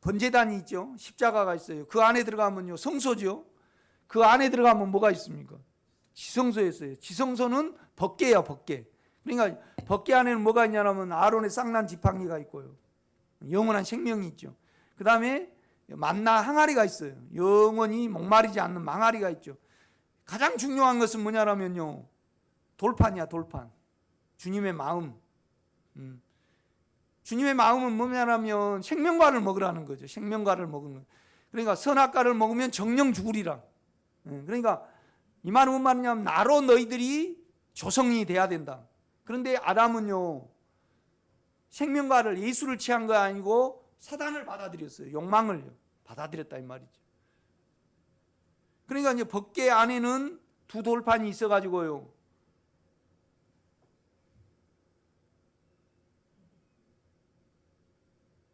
번제단이 있죠. 십자가가 있어요. 그 안에 들어가면요 성소죠. 그 안에 들어가면 뭐가 있습니까? 지성소에 있어요. 지성소는 법궤야, 법궤. 그러니까 법궤 안에는 뭐가 있냐면 아론의 쌍난 지팡이가 있고요, 영원한 생명이 있죠. 그 다음에 만나 항아리가 있어요. 영원히 목마르지 않는 망아리가 있죠. 가장 중요한 것은 뭐냐면요, 돌판이야, 돌판. 주님의 마음. 주님의 마음은 뭐냐면 생명과를 먹으라는 거죠. 생명과를 먹는 거. 그러니까 선악과를 먹으면 정령 죽으리라. 그러니까 이 말은 뭔 말이냐면 나로 너희들이 조성이 돼야 된다. 그런데 아담은요 생명과를, 예수를 취한 거 아니고 사단을 받아들였어요. 욕망을 받아들였다 이 말이죠. 그러니까 이제 법궤 안에는 두 돌판이 있어가지고요,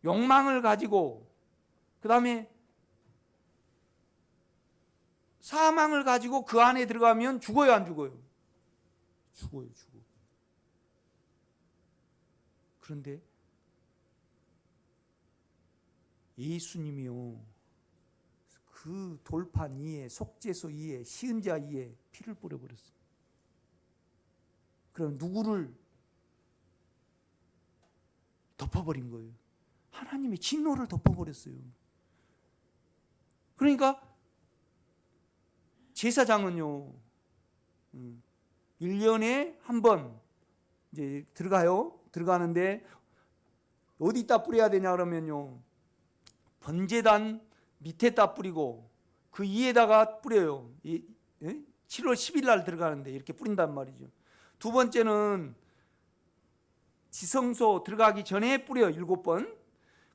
욕망을 가지고 그 다음에 사망을 가지고 그 안에 들어가면 죽어요, 안 죽어요? 죽어요, 죽어. 그런데 예수님이요 그 돌판 위에, 속죄소 위에, 시은자 위에 피를 뿌려버렸어요. 그럼 누구를 덮어버린 거예요? 하나님의 진노를 덮어버렸어요. 그러니까 제사장은요 1년에 한 번 이제 들어가는데 어디다 뿌려야 되냐 그러면요, 번제단 밑에다 뿌리고 그 위에다가 뿌려요. 7월 10일 날 들어가는데 이렇게 뿌린단 말이죠. 두 번째는 지성소 들어가기 전에 뿌려요, 7번.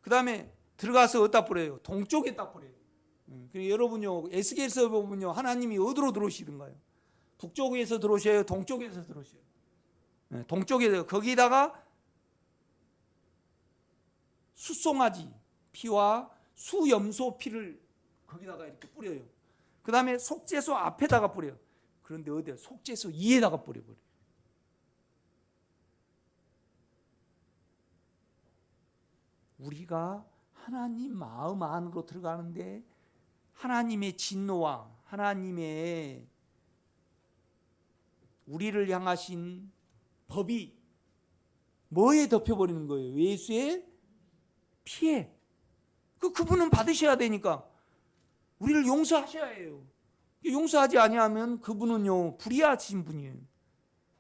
그 다음에 들어가서 어디다 뿌려요? 동쪽에다 뿌려요. 여러분요 에스겔서 보면요 하나님이 어디로 들어오시던가요? 북쪽에서 들어오셔요? 동쪽에서 들어오셔요? 동쪽에서. 거기다가 숫송아지 피와 수염소 피를 거기다가 이렇게 뿌려요. 그 다음에 속죄소 앞에다가 뿌려요. 그런데 어디요? 속죄소 위에다가 뿌려버려요. 우리가 하나님 마음 안으로 들어가는데 하나님의 진노와 하나님의 우리를 향하신 법이 뭐에 덮여버리는 거예요? 예수의 피해. 그분은 받으셔야 되니까 우리를 용서하셔야 해요. 용서하지 아니하면 그분은요 불의하신 분이에요.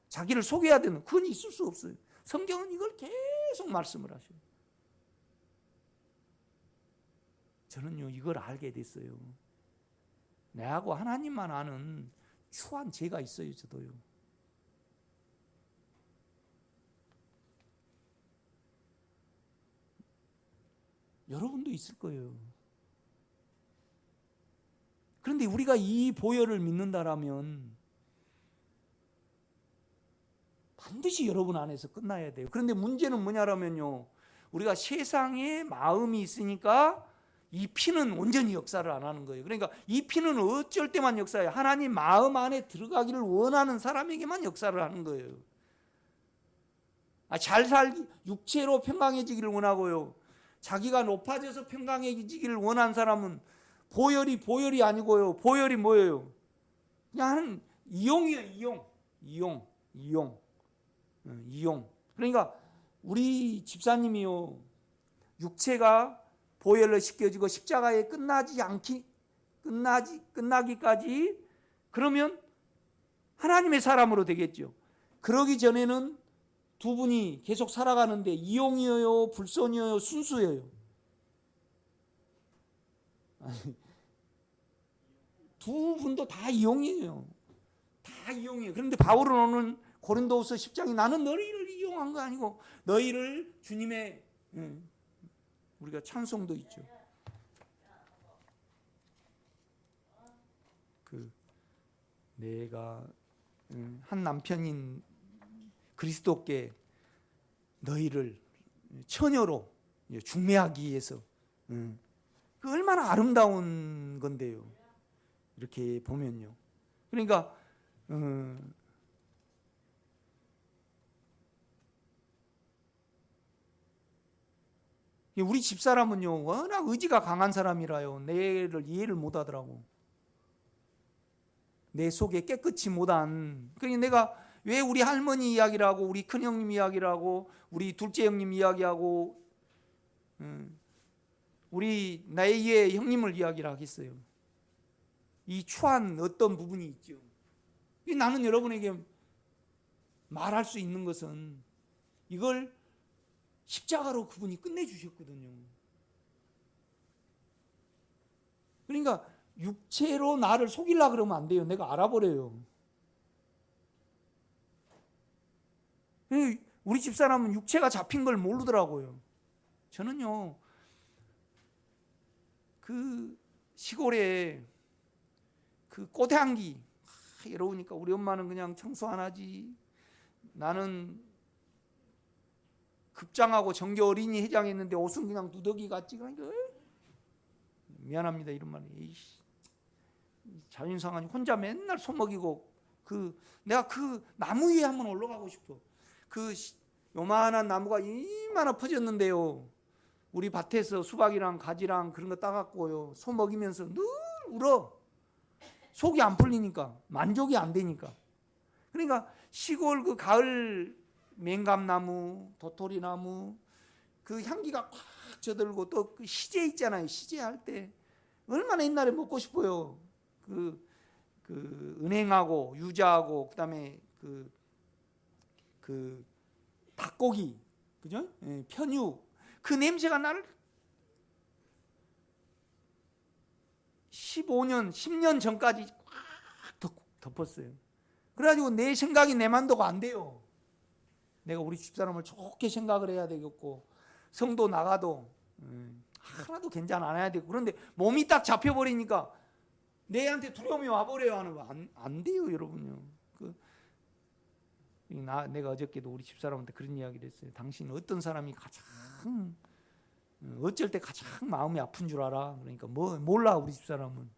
자기를 속여야 되는, 그건 있을 수 없어요. 성경은 이걸 계속 말씀을 하셔요. 저는요 이걸 알게 됐어요. 내하고 하나님만 아는 추한 죄가 있어요. 저도요. 여러분도 있을 거예요. 그런데 우리가 이 보혈을 믿는다라면 반드시 여러분 안에서 끝나야 돼요. 그런데 문제는 뭐냐라면요, 우리가 세상에 마음이 있으니까 이 피는 온전히 역사를 안 하는 거예요. 그러니까 이 피는 어쩔 때만 역사해요. 하나님 마음 안에 들어가기를 원하는 사람에게만 역사를 하는 거예요. 잘 살기, 육체로 평강해지기를 원하고요, 자기가 높아져서 평강해지기를 원하는 사람은 보혈이 아니고요, 보혈이 뭐예요? 그냥 이용이에요. 이용. 그러니까 우리 집사님이요, 육체가 보혈로 씻겨지고 십자가에 끝나기까지 그러면 하나님의 사람으로 되겠죠. 그러기 전에는 두 분이 계속 살아가는데 이용이어요, 불손이어요, 순수예요? 두 분도 다 이용이에요. 다 이용이에요. 그런데 바울은 오늘 고린도후서 10장에 나는 너희를 이용한 거 아니고 너희를 주님의, 우리가 찬송도 있죠. 내가 한 남편인 그리스도께 너희를 처녀로 중매하기 위해서, 그 얼마나 아름다운 건데요. 이렇게 보면요. 그러니까 우리 집사람은요, 워낙 의지가 강한 사람이라요. 내를 이해를 못하더라고. 내 속에 깨끗이 못한. 그러니까 내가 왜 우리 할머니 이야기를 하고 우리 큰형님 이야기를 하고 우리 둘째 형님 이야기하고 우리 나의 형님을 이야기를 하겠어요. 이 추한 어떤 부분이 있죠. 나는 여러분에게 말할 수 있는 것은 이걸 십자가로 그분이 끝내주셨거든요. 그러니까 육체로 나를 속이려고 그러면 안 돼요. 내가 알아버려요. 우리 집사람은 육체가 잡힌 걸 모르더라고요. 저는요, 그 시골에 그 꽃향기 이러니까 우리 엄마는 그냥 청소 안 하지. 나는 급장하고 정교 어린이 회장했는데 옷은 그냥 누더기 같지. 그러니까 미안합니다 이런 말이. 자존상하니 혼자 맨날 손먹이고 내가 그 나무 위에 한번 올라가고 싶어. 그 요만한 나무가 이마나 퍼졌는데요. 우리 밭에서 수박이랑 가지랑 그런 거 따갖고요. 손먹이면서 늘 울어. 속이 안 풀리니까, 만족이 안 되니까. 그러니까 시골 그 가을 맹감나무, 도토리나무 그 향기가 꽉 져들고 또 그 시제 있잖아요. 시제 할 때 얼마나 옛날에 먹고 싶어요. 그 은행하고 유자하고 그다음에 그 닭고기, 그죠? 편육 그 냄새가 나를 15년, 10년 전까지 꽉 덮었어요. 그래가지고 내 생각이 내 만도가 안 돼요. 내가 우리 집사람을 좋게 생각을 해야 되겠고 성도 나가도 하나도 괜찮 안 해야 되고 그런데 몸이 딱 잡혀버리니까 내한테 두려움이 와버려요. 하는 거 안 돼요, 여러분요. 내가 어저께도 우리 집사람한테 그런 이야기를 했어요. 당신 어떤 사람이 가장 어쩔 때 가장 마음이 아픈 줄 알아? 그러니까 몰라. 우리 집사람은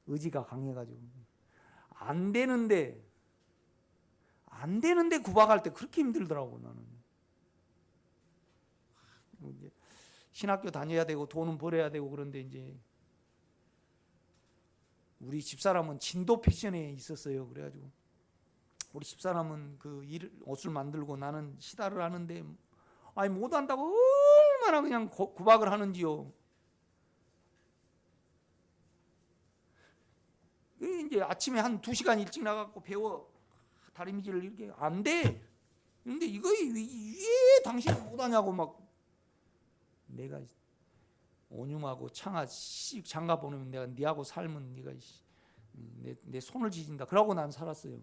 의지가 강해가지고 안 되는데 구박할 때 그렇게 힘들더라고. 나는 이제 신학교 다녀야 되고 돈은 벌어야 되고 그런데 이제 우리 집사람은 진도 패션에 있었어요. 그래가지고 우리 집사람은 그 옷을 만들고 나는 시다를 하는데 못한다고 얼마나 그냥 구박을 하는지요. 이제 아침에 한 2시간 일찍 나가고 배워 다리미질을 이렇게 안 돼. 근데 이거 왜 당신이 못하냐고 막 내가 온유하고 장가 보내면 내가 니하고 살면 네가 내 손을 지진다. 그러고 난 살았어요.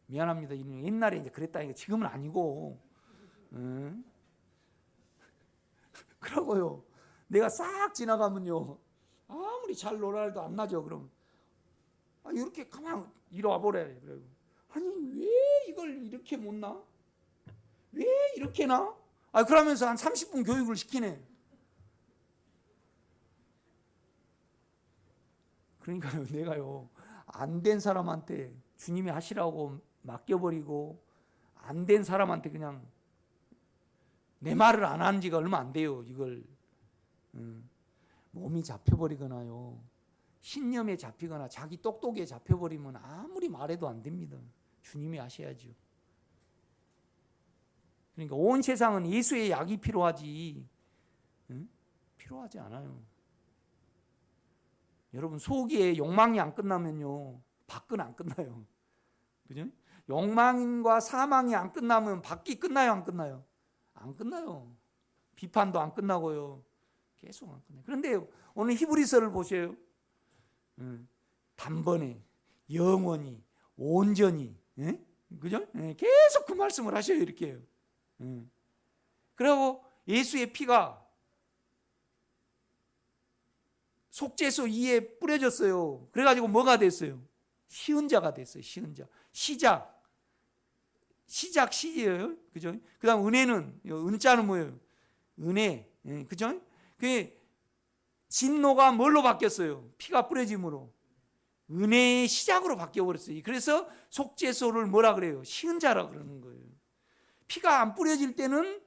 미안합니다. 옛날에 이제 그랬다니까 지금은 아니고. 그러고요. 내가 싹 지나가면요. 아무리 잘 놀아 해도 안 나죠. 그럼 이렇게 가만 이리 와보래. 아니 왜 이걸 이렇게 못 나? 왜 이렇게 나? 그러면서 한 30분 교육을 시키네. 그러니까요, 내가요 안 된 사람한테 주님이 하시라고 맡겨버리고 안 된 사람한테 그냥 내 말을 안 한 지가 얼마 안 돼요. 이걸 몸이 잡혀버리거나요, 신념에 잡히거나 자기 똑똑에 잡혀버리면 아무리 말해도 안 됩니다. 주님이 하셔야죠. 그러니까 온 세상은 예수의 약이 필요하지, 응? 필요하지 않아요. 여러분, 속에 욕망이 안 끝나면요, 밖은 안 끝나요. 그죠? 욕망과 사망이 안 끝나면 밖이 끝나요, 안 끝나요? 안 끝나요. 비판도 안 끝나고요. 계속 안 끝나요. 그런데 오늘 히브리서를 보세요. 단번에, 영원히, 온전히, 예? 그죠? 예, 계속 그 말씀을 하셔요, 이렇게. 그리고 예수의 피가 속죄소 위에 뿌려졌어요. 그래가지고 뭐가 됐어요? 시은자가 됐어요. 시은자. 시작이에요. 그죠? 그 다음 은혜는, 은자는 뭐예요? 은혜. 예, 그죠? 그 진노가 뭘로 바뀌었어요? 피가 뿌려짐으로. 은혜의 시작으로 바뀌어버렸어요. 그래서 속죄소를 뭐라 그래요? 시은자라 그러는 거예요. 피가 안 뿌려질 때는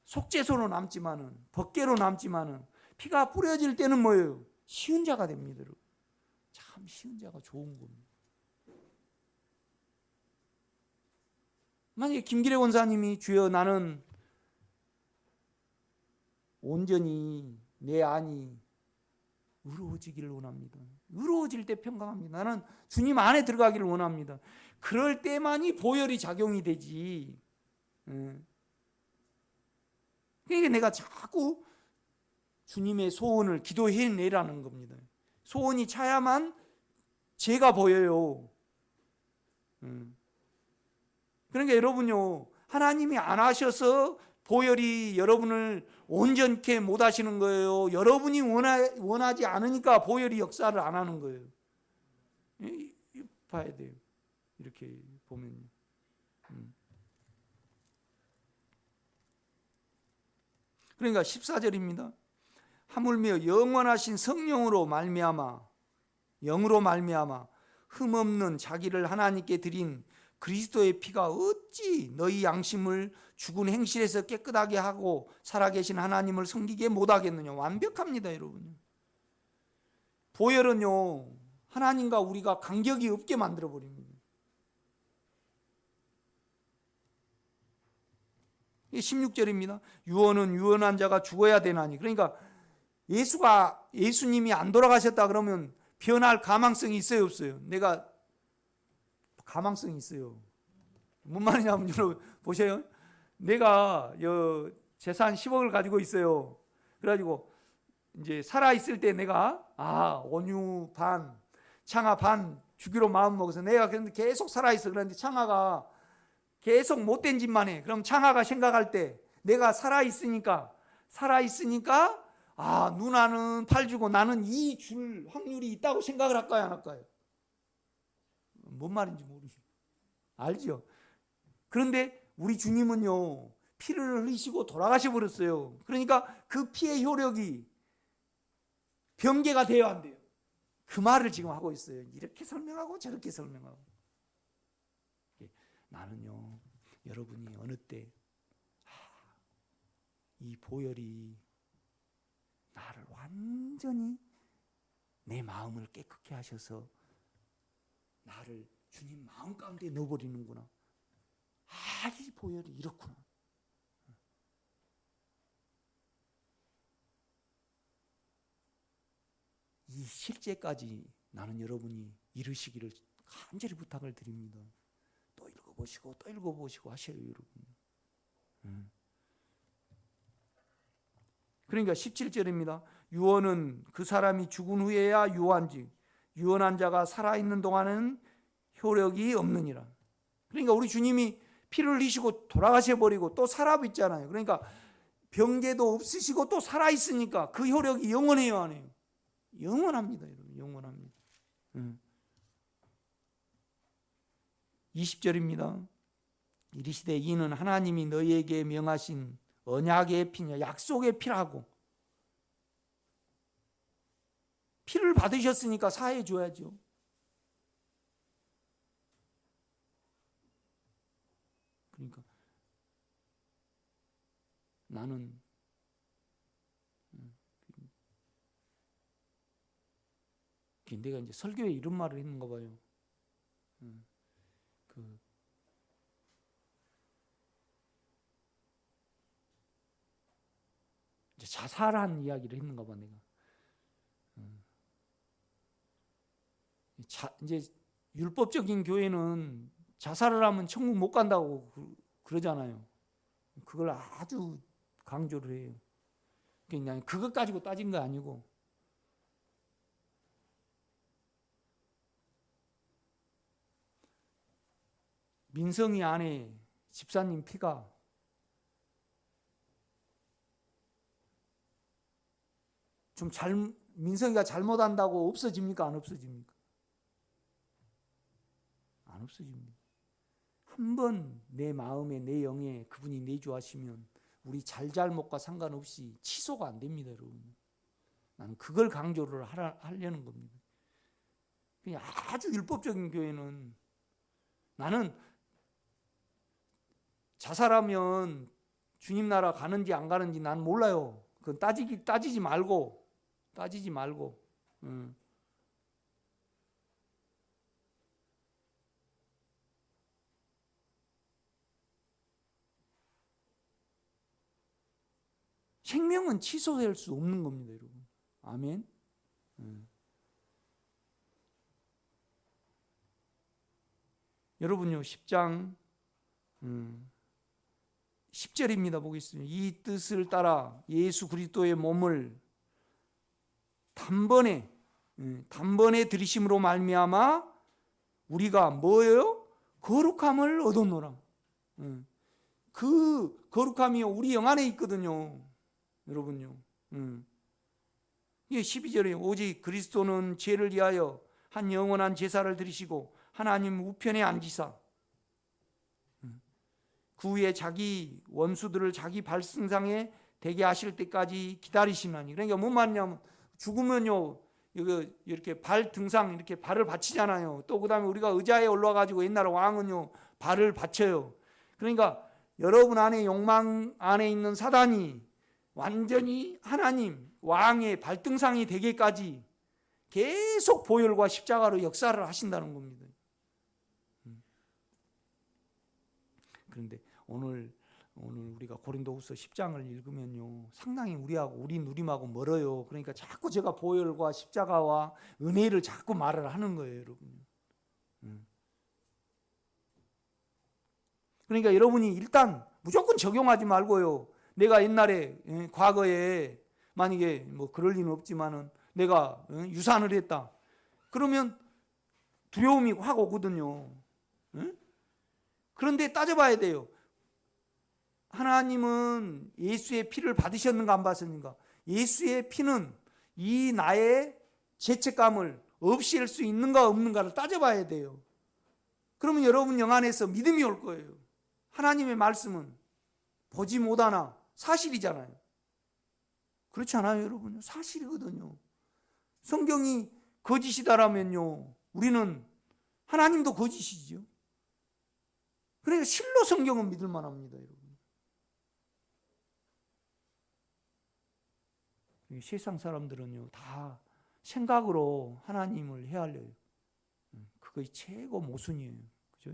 속죄소로 남지만은, 법궤로 남지만은, 피가 뿌려질 때는 뭐예요? 시은자가 됩니다. 참 시은자가 좋은 겁니다. 만약에 김기래 원사님이 주여 나는 온전히 내 안이 의로워지기를 원합니다. 의로워질 때 평강합니다. 나는 주님 안에 들어가기를 원합니다. 그럴 때만이 보혈이 작용이 되지. 그러니까 내가 자꾸 주님의 소원을 기도해내라는 겁니다. 소원이 차야만 죄가 보여요. 그러니까 여러분요, 하나님이 안 하셔서 보혈이 여러분을 온전케 못 하시는 거예요. 여러분이 원하지 않으니까 보혈이 역사를 안 하는 거예요. 봐야 돼요. 이렇게 보면요. 그러니까 14절입니다. 하물며 영원하신 성령으로 말미암아, 영으로 말미암아 흠없는 자기를 하나님께 드린 그리스도의 피가 어찌 너희 양심을 죽은 행실에서 깨끗하게 하고 살아계신 하나님을 섬기게 못하겠느냐. 완벽합니다, 여러분. 보혈은요, 하나님과 우리가 간격이 없게 만들어버립니다. 16절입니다. 유언은 유언한 자가 죽어야 되나니. 그러니까 예수님이 안 돌아가셨다 그러면 변할 가망성이 있어요, 없어요? 내가 가망성이 있어요. 뭔 말이냐면 여러분 보세요. 내가 재산 10억을 가지고 있어요. 그래가지고 이제 살아 있을 때 내가 원유 반, 창하 반 주기로 마음 먹어서 내가 그런데 계속 살아 있어. 그런데 창하가 계속 못된 짓만 해. 그럼 창하가 생각할 때 내가 살아 있으니까 누나는 팔 주고 나는 이 줄 확률이 있다고 생각을 할까요, 안 할까요? 뭔 말인지 모르죠. 알죠? 그런데 우리 주님은요, 피를 흘리시고 돌아가셔 버렸어요. 그러니까 그 피의 효력이 병개가 돼야 안 돼요. 그 말을 지금 하고 있어요. 이렇게 설명하고 저렇게 설명하고. 나는요, 여러분이 어느 때 이 보혈이 나를 완전히 내 마음을 깨끗게 하셔서 나를 주님 마음 가운데 넣어버리는구나. 이 보혈이 이렇구나. 이 실제까지 나는 여러분이 이루시기를 간절히 부탁을 드립니다. 또 읽어보시고 또 읽어보시고 하셔요, 여러분. 그러니까 17절입니다. 유언은 그 사람이 죽은 후에야 유언한지 유언한 자가 살아있는 동안은 효력이 없느니라. 그러니까 우리 주님이 피를 흘리시고 돌아가셔 버리고 또 살아있잖아요. 그러니까 병개도 없으시고 또 살아있으니까 그 효력이 영원해요, 안 해요? 영원합니다, 여러분. 영원합니다. 20절입니다. 이르시되 이는 하나님이 너희에게 명하신 언약의 피냐, 약속의 피라고. 피를 받으셨으니까 사해 줘야죠. 그러니까 나는 내가 이제 설교에 이런 말을 했는가 봐요. 이제 자살한 이야기를 했는가 봐 내가. 이제 율법적인 교회는 자살을 하면 천국 못 간다고 그러잖아요. 그걸 아주 강조를 해요. 그냥 그것 가지고 따진 거 아니고 민성이 아내 집사님 피가 좀 민성이가 잘못한다고 없어집니까? 안 없어집니까? 안 없어집니다. 한번 내 마음에 내 영에 그분이 내주하시면 우리 잘잘못과 상관없이 취소가 안 됩니다, 여러분. 나는 그걸 강조를 하려는 겁니다. 그냥 아주 율법적인 교회는 나는 자살하면 주님 나라 가는지 안 가는지 난 몰라요. 그건 따지지 말고. 생명은 취소될 수 없는 겁니다, 여러분. 아멘. 여러분요, 10장 10절입니다. 보겠습니다. 이 뜻을 따라 예수 그리스도의 몸을 단번에 들이심으로 말미암아 우리가 뭐예요? 거룩함을 얻었노라. 그 거룩함이 우리 영 안에 있거든요. 여러분요. 이게 12절에 오직 그리스도는 죄를 위하여 한 영원한 제사를 드리시고 하나님 우편에 앉으사 그 후에 자기 원수들을 자기 발승상에 대게 하실 때까지 기다리시나니. 그러니까 뭔 말이냐면 죽으면요 이렇게 발 등상 이렇게 발을 받치잖아요. 또 그다음에 우리가 의자에 올라와 가지고 옛날 왕은요 발을 받쳐요. 그러니까 여러분 안에 욕망 안에 있는 사단이 완전히 하나님 왕의 발등상이 되기까지 계속 보혈과 십자가로 역사를 하신다는 겁니다. 그런데 오늘 우리가 고린도후서 10장을 읽으면요 상당히 우리 누림하고 멀어요. 그러니까 자꾸 제가 보혈과 십자가와 은혜를 자꾸 말을 하는 거예요, 여러분. 그러니까 여러분이 일단 무조건 적용하지 말고요. 내가 옛날에 과거에 만약에 뭐 그럴 리는 없지만은 내가 유산을 했다. 그러면 두려움이 확 오거든요. 그런데 따져봐야 돼요. 하나님은 예수의 피를 받으셨는가 안 받으셨는가? 예수의 피는 이 나의 죄책감을 없앨 수 있는가 없는가를 따져봐야 돼요. 그러면 여러분 영 안에서 믿음이 올 거예요. 하나님의 말씀은 보지 못하나 사실이잖아요. 그렇지 않아요, 여러분? 사실이거든요. 성경이 거짓이다라면요 우리는 하나님도 거짓이죠. 그러니까 실로 성경은 믿을 만합니다, 여러분. 세상 사람들은요 다 생각으로 하나님을 헤아려요. 그것이 최고 모순이에요. 그죠?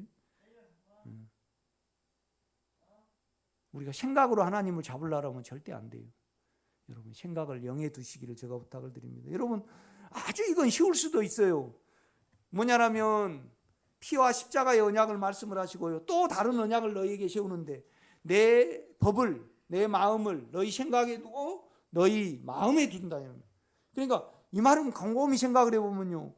우리가 생각으로 하나님을 잡으려면 절대 안 돼요. 여러분 생각을 영에 두시기를 제가 부탁을 드립니다. 여러분 아주 이건 쉬울 수도 있어요. 뭐냐라면 피와 십자가의 언약을 말씀을 하시고요. 또 다른 언약을 너희에게 세우는데 내 법을 내 마음을 너희 생각에 두고 너희 마음에 둔다. 그러니까 이 말은 곰곰이 생각을 해보면요.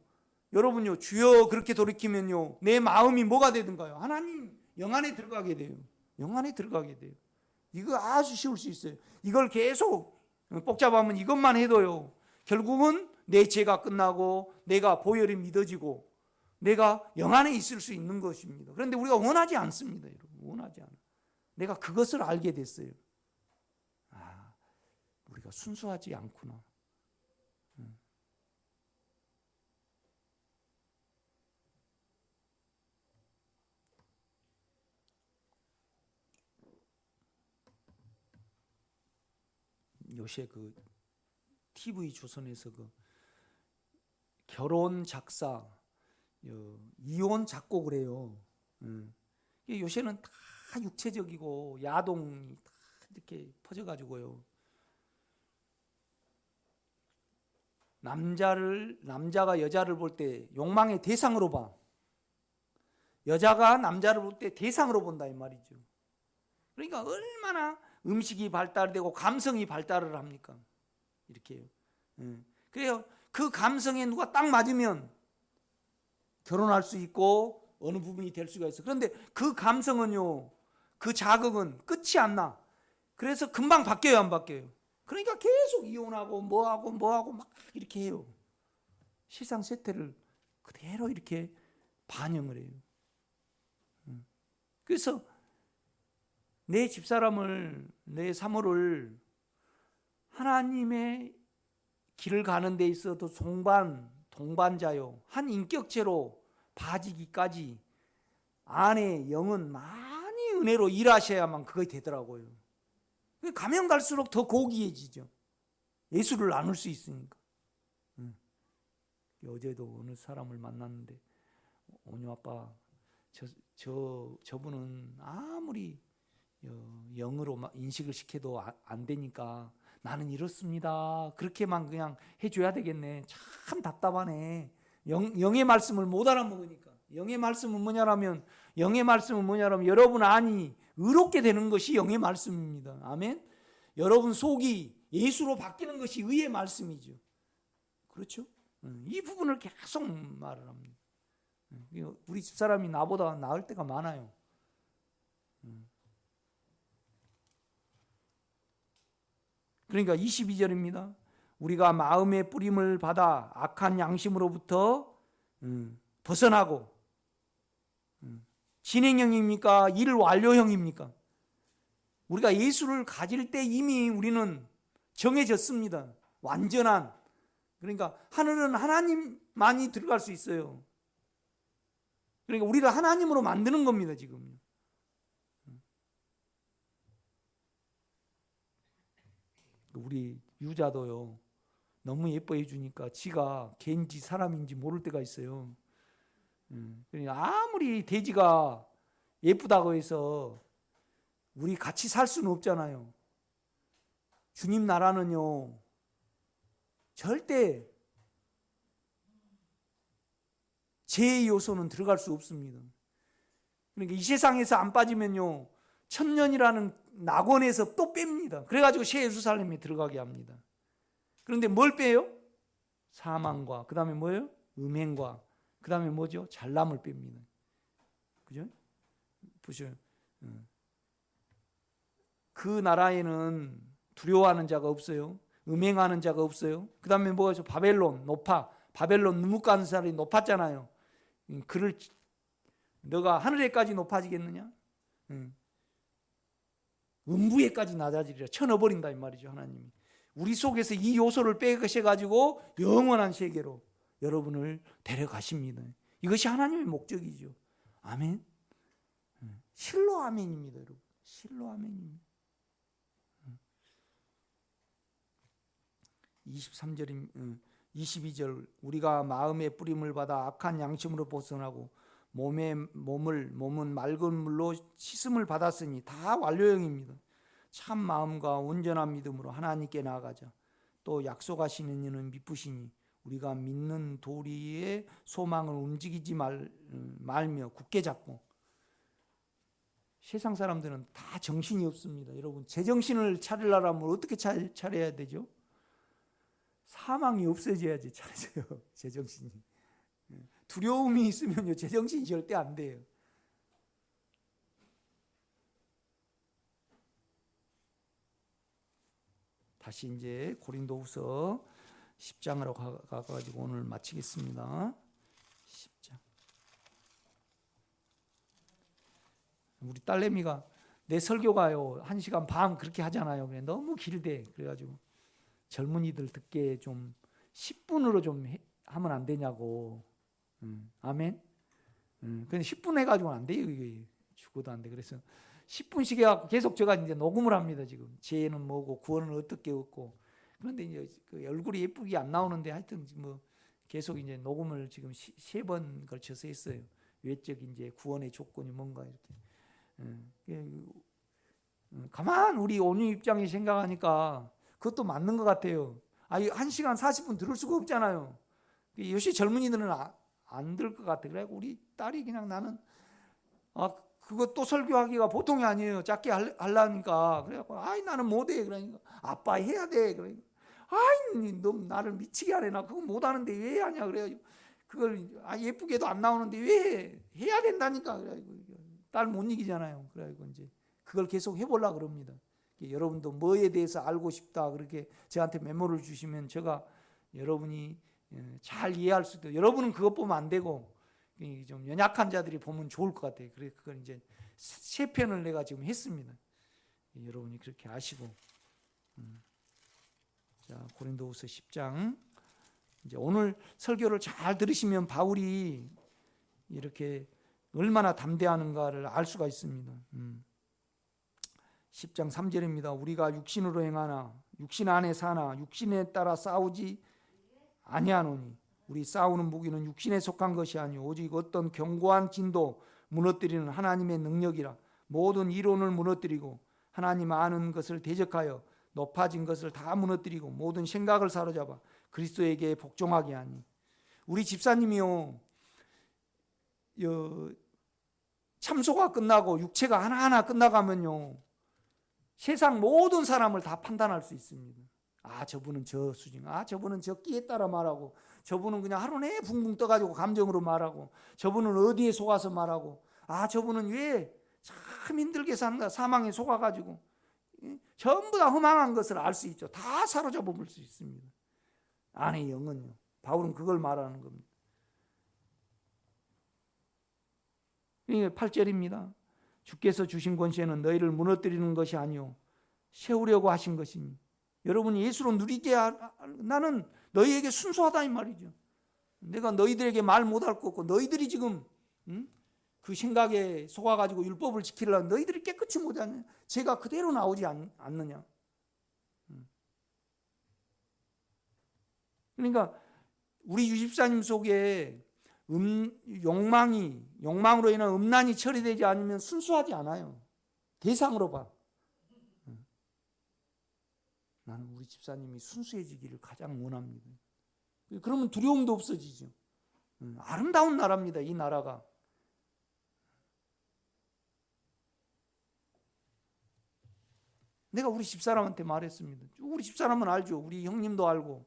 여러분요 주여 그렇게 돌이키면요 내 마음이 뭐가 되든가요? 하나님 영 안에 들어가게 돼요. 영 안에 들어가게 돼요. 이거 아주 쉬울 수 있어요. 이걸 계속 복잡하면 이것만 해도요 결국은 내 죄가 끝나고 내가 보혈이 믿어지고 내가 영 안에 있을 수 있는 것입니다. 그런데 우리가 원하지 않습니다, 여러분. 원하지 않아. 내가 그것을 알게 됐어요. 아, 우리가 순수하지 않구나. 요새 그 TV 조선에서 그 결혼 작사, 이혼 작곡을 해요. 요새는 다 육체적이고 야동이 다 이렇게 퍼져가지고요. 남자가 여자를 볼 때 욕망의 대상으로 봐. 여자가 남자를 볼 때 대상으로 본다 이 말이죠. 그러니까 얼마나 음식이 발달되고 감성이 발달을 합니까? 이렇게요. 그래요. 그 감성에 누가 딱 맞으면 결혼할 수 있고 어느 부분이 될 수가 있어. 그런데 그 감성은요, 그 자극은 끝이 안 나. 그래서 금방 바뀌어요, 안 바뀌어요? 그러니까 계속 이혼하고 뭐하고 막 이렇게 해요. 세상 세태를 그대로 이렇게 반영을 해요. 그래서 내 집사람을, 내 사모를 하나님의 길을 가는 데 있어도 동반자요, 한 인격체로 봐지기까지 안에 영은 많이 은혜로 일하셔야만 그게 되더라고요. 가면 갈수록 더 고귀해지죠. 예수를 나눌 수 있으니까. 어제도 어느 사람을 만났는데, 오녀 아빠, 저분은 아무리 영으로 인식을 시켜도 안 되니까 나는 이렇습니다. 그렇게만 그냥 해줘야 되겠네. 참 답답하네. 영의 말씀을 못 알아먹으니까. 영의 말씀은 뭐냐라면 여러분 안이 의롭게 되는 것이 영의 말씀입니다. 아멘. 여러분 속이 예수로 바뀌는 것이 의의 말씀이죠. 그렇죠? 이 부분을 계속 말을 합니다. 우리 집사람이 나보다 나을 때가 많아요. 그러니까 22절입니다. 우리가 마음의 뿌림을 받아 악한 양심으로부터 벗어나고, 진행형입니까? 일 완료형입니까? 우리가 예수를 가질 때 이미 우리는 정해졌습니다. 완전한. 그러니까 하늘은 하나님만이 들어갈 수 있어요. 그러니까 우리를 하나님으로 만드는 겁니다, 지금. 우리 유자도요, 너무 예뻐해 주니까 지가 개인지 사람인지 모를 때가 있어요. 그러니까 아무리 돼지가 예쁘다고 해서 우리 같이 살 수는 없잖아요. 주님 나라는요, 절대 죄의 요소는 들어갈 수 없습니다. 그러니까 이 세상에서 안 빠지면요, 천년이라는 낙원에서 또 뺍니다. 그래가지고 새 예루살렘에 들어가게 합니다. 그런데 뭘 빼요? 사망과, 그 다음에 뭐예요? 음행과, 그 다음에 뭐죠? 잘남을 뺍니다. 그죠? 보세요. 그 나라에는 두려워하는 자가 없어요. 음행하는 자가 없어요. 그 다음에 뭐가 있어? 바벨론, 바벨론 느부갓네살이 높았잖아요. 그를 너가 하늘에까지 높아지겠느냐? 음부에까지 낮아지리라. 쳐넣어버린다 이 말이죠, 하나님이. 우리 속에서 이 요소를 빼가셔가지고 영원한 세계로 여러분을 데려가십니다. 이것이 하나님의 목적이죠. 아멘. 실로 아멘입니다, 여러분. 실로 아멘입니다. 22절 우리가 마음의 뿌림을 받아 악한 양심으로 벗어나고 몸은 맑은 물로 씻음을 받았으니 다 완료형입니다. 참 마음과 온전한 믿음으로 하나님께 나아가자. 또 약속하시는 이는 미쁘시니 우리가 믿는 도리의 소망을 움직이지 말며 굳게 잡고. 세상 사람들은 다 정신이 없습니다. 여러분, 제정신을 차리려면 어떻게 차려야 되죠? 사망이 없어져야지 차려져요, 제정신이. 두려움이 있으면요, 제정신이 절대 안 돼요. 다시 이제 고린도후서 10장으로 가가지고 오늘 마치겠습니다. 10장. 우리 딸내미가 내 설교가요 1시간 반 그렇게 하잖아요. 너무 길대. 그래가지고 젊은이들 듣게 좀 10분으로 좀 하면 안 되냐고. 아멘. 근데 10분 해가지고는 안 돼요. 이게 죽어도 안 돼. 그래서 10분씩 해갖고 계속 제가 이제 녹음을 합니다. 지금 죄는 뭐고 구원은 어떻게 얻고. 그런데 이제 그 얼굴이 예쁘게 안 나오는데 하여튼 뭐 계속 이제 녹음을 지금 3번 걸쳐서 했어요. 외적 이제 구원의 조건이 뭔가 이렇게. 가만 우리 온유 입장에 생각하니까 그것도 맞는 것 같아요. 아니 1시간 40분 들을 수가 없잖아요. 요새 젊은이들은 안 들 것 같아. 그래 우리 딸이 그냥 나는 그거 또 설교하기가 보통이 아니에요. 짧게 하려니까. 그래갖고 아이 나는 못해. 그러니까 아빠 해야 돼. 그러니까 아이 너 나를 미치게 하래. 나 그거 못하는데 왜 하냐. 그래가지고 그걸 예쁘게도 안 나오는데 왜 해? 해야 된다니까. 그래가지고 딸 못 이기잖아요. 그래가지고 이제 그걸 계속 해보려고 그럽니다. 여러분도 뭐에 대해서 알고 싶다 그렇게 저한테 메모를 주시면 제가 여러분이 잘 이해할 수 있도록, 여러분은 그것 보면 안 되고 좀 연약한 자들이 보면 좋을 것 같아요. 그래서 그걸 이제 3편을 내가 지금 했습니다. 여러분이 그렇게 아시고. 자, 고린도후서 10장. 이제 오늘 설교를 잘 들으시면 바울이 이렇게 얼마나 담대하는가를 알 수가 있습니다. 10장 3절입니다. 우리가 육신으로 행하나 육신 안에 사나 육신에 따라 싸우지 아니하노니 우리 싸우는 무기는 육신에 속한 것이 아니오 오직 어떤 견고한 진도 무너뜨리는 하나님의 능력이라. 모든 이론을 무너뜨리고 하나님 아는 것을 대적하여 높아진 것을 다 무너뜨리고 모든 생각을 사로잡아 그리스도에게 복종하게 하니. 우리 집사님이요 참소가 끝나고 육체가 하나하나 끝나가면요 세상 모든 사람을 다 판단할 수 있습니다. 저분은 저 수준, 저분은 저 끼에 따라 말하고, 저분은 그냥 하루 내에 붕붕 떠가지고 감정으로 말하고, 저분은 어디에 속아서 말하고, 저분은 왜 참 힘들게 산다 사망에 속아가지고 전부 다 허망한 것을 알 수 있죠. 다 사로잡아 볼 수 있습니다. 안의 영은요. 바울은 그걸 말하는 겁니다. 8절입니다. 주께서 주신 권세는 너희를 무너뜨리는 것이 아니요 세우려고 하신 것이니. 여러분이 예수로 누리게 나는 너희에게 순수하다 이 말이죠. 내가 너희들에게 말 못할 것 없고 너희들이 지금 그 생각에 속아가지고 율법을 지키려면 너희들이 깨끗이 못하냐. 제가 그대로 나오지 않느냐. 그러니까 우리 유집사님 속에 욕망으로 인한 음란이 처리되지 않으면 순수하지 않아요. 대상으로 봐. 나는 우리 집사님이 순수해지기를 가장 원합니다. 그러면 두려움도 없어지죠. 아름다운 나라입니다. 이 나라가. 내가 우리 집사람한테 말했습니다. 우리 집사람은 알죠. 우리 형님도 알고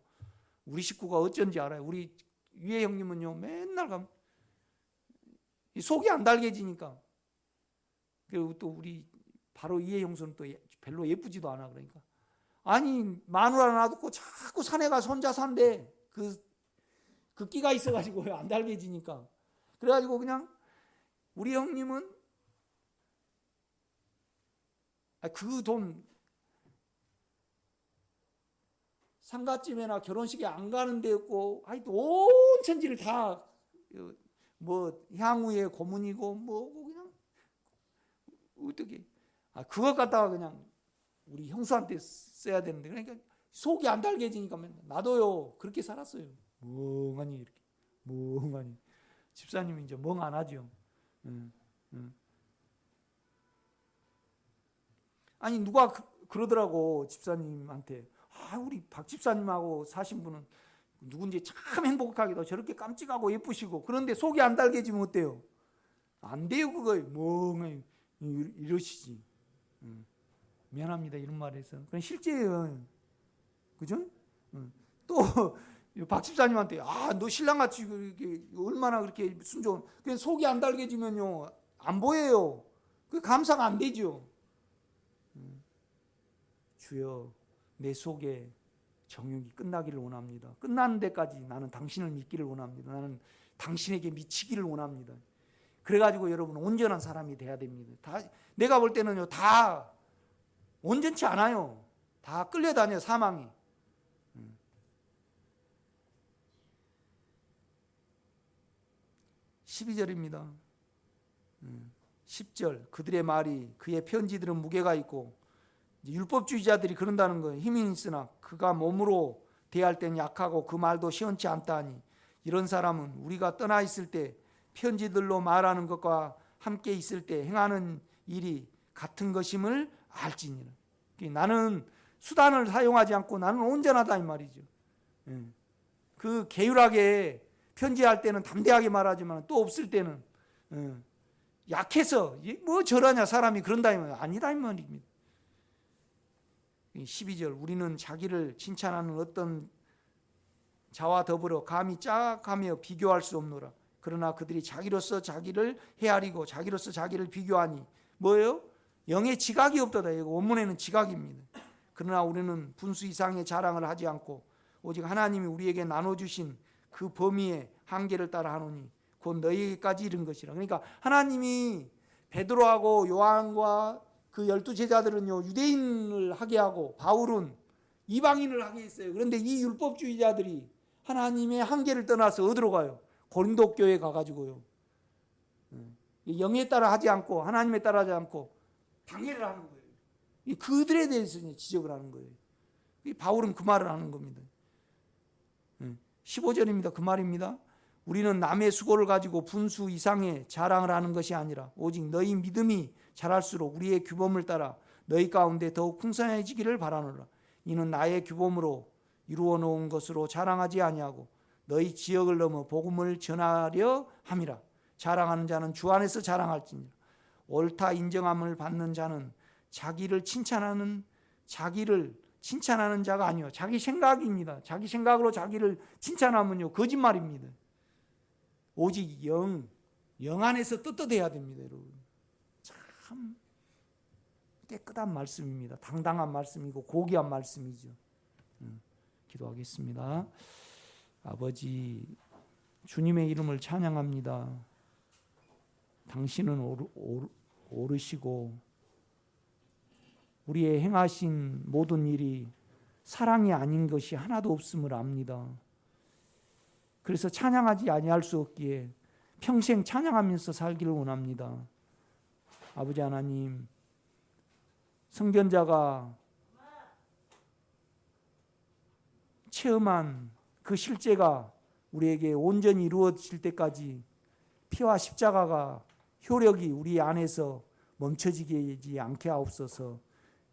우리 식구가 어쩐지 알아요. 우리 위에 형님은요 맨날 가면 속이 안 달개지니까. 그리고 또 우리 바로 위에 형수는 또 별로 예쁘지도 않아. 그러니까 마누라 놔두고 자꾸 산에 가서 혼자 산대. 그 끼가 있어가지고 안 달개지니까. 그래가지고 그냥 우리 형님은 그 돈 상가집에나 결혼식에 안 가는 데였고 온 천지를 다 향후의 고문이고 뭐고 그냥 어떻게 그것 갖다가 그냥 우리 형수한테 써야 되는데 그러니까 속이 안 달개지니까 나도요 그렇게 살았어요. 멍하니 이렇게 멍하니. 집사님이 이제 멍 안 하죠. 누가 그러더라고 집사님한테. 우리 박 집사님하고 사신 분은 누군지 참 행복하기도 저렇게 깜찍하고 예쁘시고 그런데 속이 안 달개지면 어때요? 안 돼요 그거. 멍하니 이러시지. 미안합니다 이런 말해서. 그건 실제예요. 그죠? 또 박 집사님한테 너 신랑같이 얼마나 그렇게 순종. 그냥 속이 안 달개지면요 안 보여요. 그 감사가 안 되죠. 주여 내 속에 정욕이 끝나기를 원합니다. 끝나는 데까지 나는 당신을 믿기를 원합니다. 나는 당신에게 미치기를 원합니다. 그래가지고 여러분 온전한 사람이 돼야 됩니다. 내가 볼 때는요 다 온전치 않아요. 다 끌려다녀 사망이. 12절입니다. 10절 그들의 말이 그의 편지들은 무게가 있고 율법주의자들이 그런다는 거예요. 힘이 있으나 그가 몸으로 대할 때는 약하고 그 말도 시원치 않다 하니 이런 사람은 우리가 떠나 있을 때 편지들로 말하는 것과 함께 있을 때 행하는 일이 같은 것임을 알지니라. 나는 수단을 사용하지 않고 나는 온전하다 이 말이죠. 그 계율하게 편지할 때는 담대하게 말하지만 또 없을 때는 약해서 뭐 저러냐 사람이 그런다 이 말 아니다 이 말입니다. 12절 우리는 자기를 칭찬하는 어떤 자와 더불어 감히 짝하며 비교할 수 없노라. 그러나 그들이 자기로서 자기를 헤아리고 자기로서 자기를 비교하니 뭐예요? 영의 지각이 없도다. 이거 원문에는 지각입니다. 그러나 우리는 분수 이상의 자랑을 하지 않고 오직 하나님이 우리에게 나눠주신 그 범위의 한계를 따라 하노니 곧 너희에게까지 이른 것이라. 그러니까 하나님이 베드로하고 요한과 그 12제자들은요 유대인을 하게 하고 바울은 이방인을 하게 했어요. 그런데 이 율법주의자들이 하나님의 한계를 떠나서 어디로 가요? 고린도 교회에 가가지고요 영에 따라 하지 않고 하나님에 따라 하지 않고 방해를 하는 거예요. 그들에 대해서 지적을 하는 거예요. 바울은 그 말을 하는 겁니다. 15절입니다. 그 말입니다. 우리는 남의 수고를 가지고 분수 이상의 자랑을 하는 것이 아니라 오직 너희 믿음이 자랄수록 우리의 규범을 따라 너희 가운데 더욱 풍성해지기를 바라노라. 이는 나의 규범으로 이루어 놓은 것으로 자랑하지 아니하고 너희 지역을 넘어 복음을 전하려 함이라. 자랑하는 자는 주 안에서 자랑할지니라. 옳다 인정함을 받는 자는 자기를 칭찬하는 자가 아니요 자기 생각입니다. 자기 생각으로 자기를 칭찬하면요 거짓말입니다. 오직 영 안에서 떳떳해야 됩니다. 여러분 참 깨끗한 말씀입니다. 당당한 말씀이고 고귀한 말씀이죠. 기도하겠습니다. 아버지 주님의 이름을 찬양합니다. 당신은 오르시고 우리의 행하신 모든 일이 사랑이 아닌 것이 하나도 없음을 압니다. 그래서 찬양하지 아니할 수 없기에 평생 찬양하면서 살기를 원합니다. 아버지 하나님, 성견자가 체험한 그 실제가 우리에게 온전히 이루어질 때까지 피와 십자가가 효력이 우리 안에서 멈춰지지 않게 하옵소서.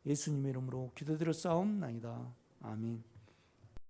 예수님의 이름으로 기도드렸사옵나이다. 아멘.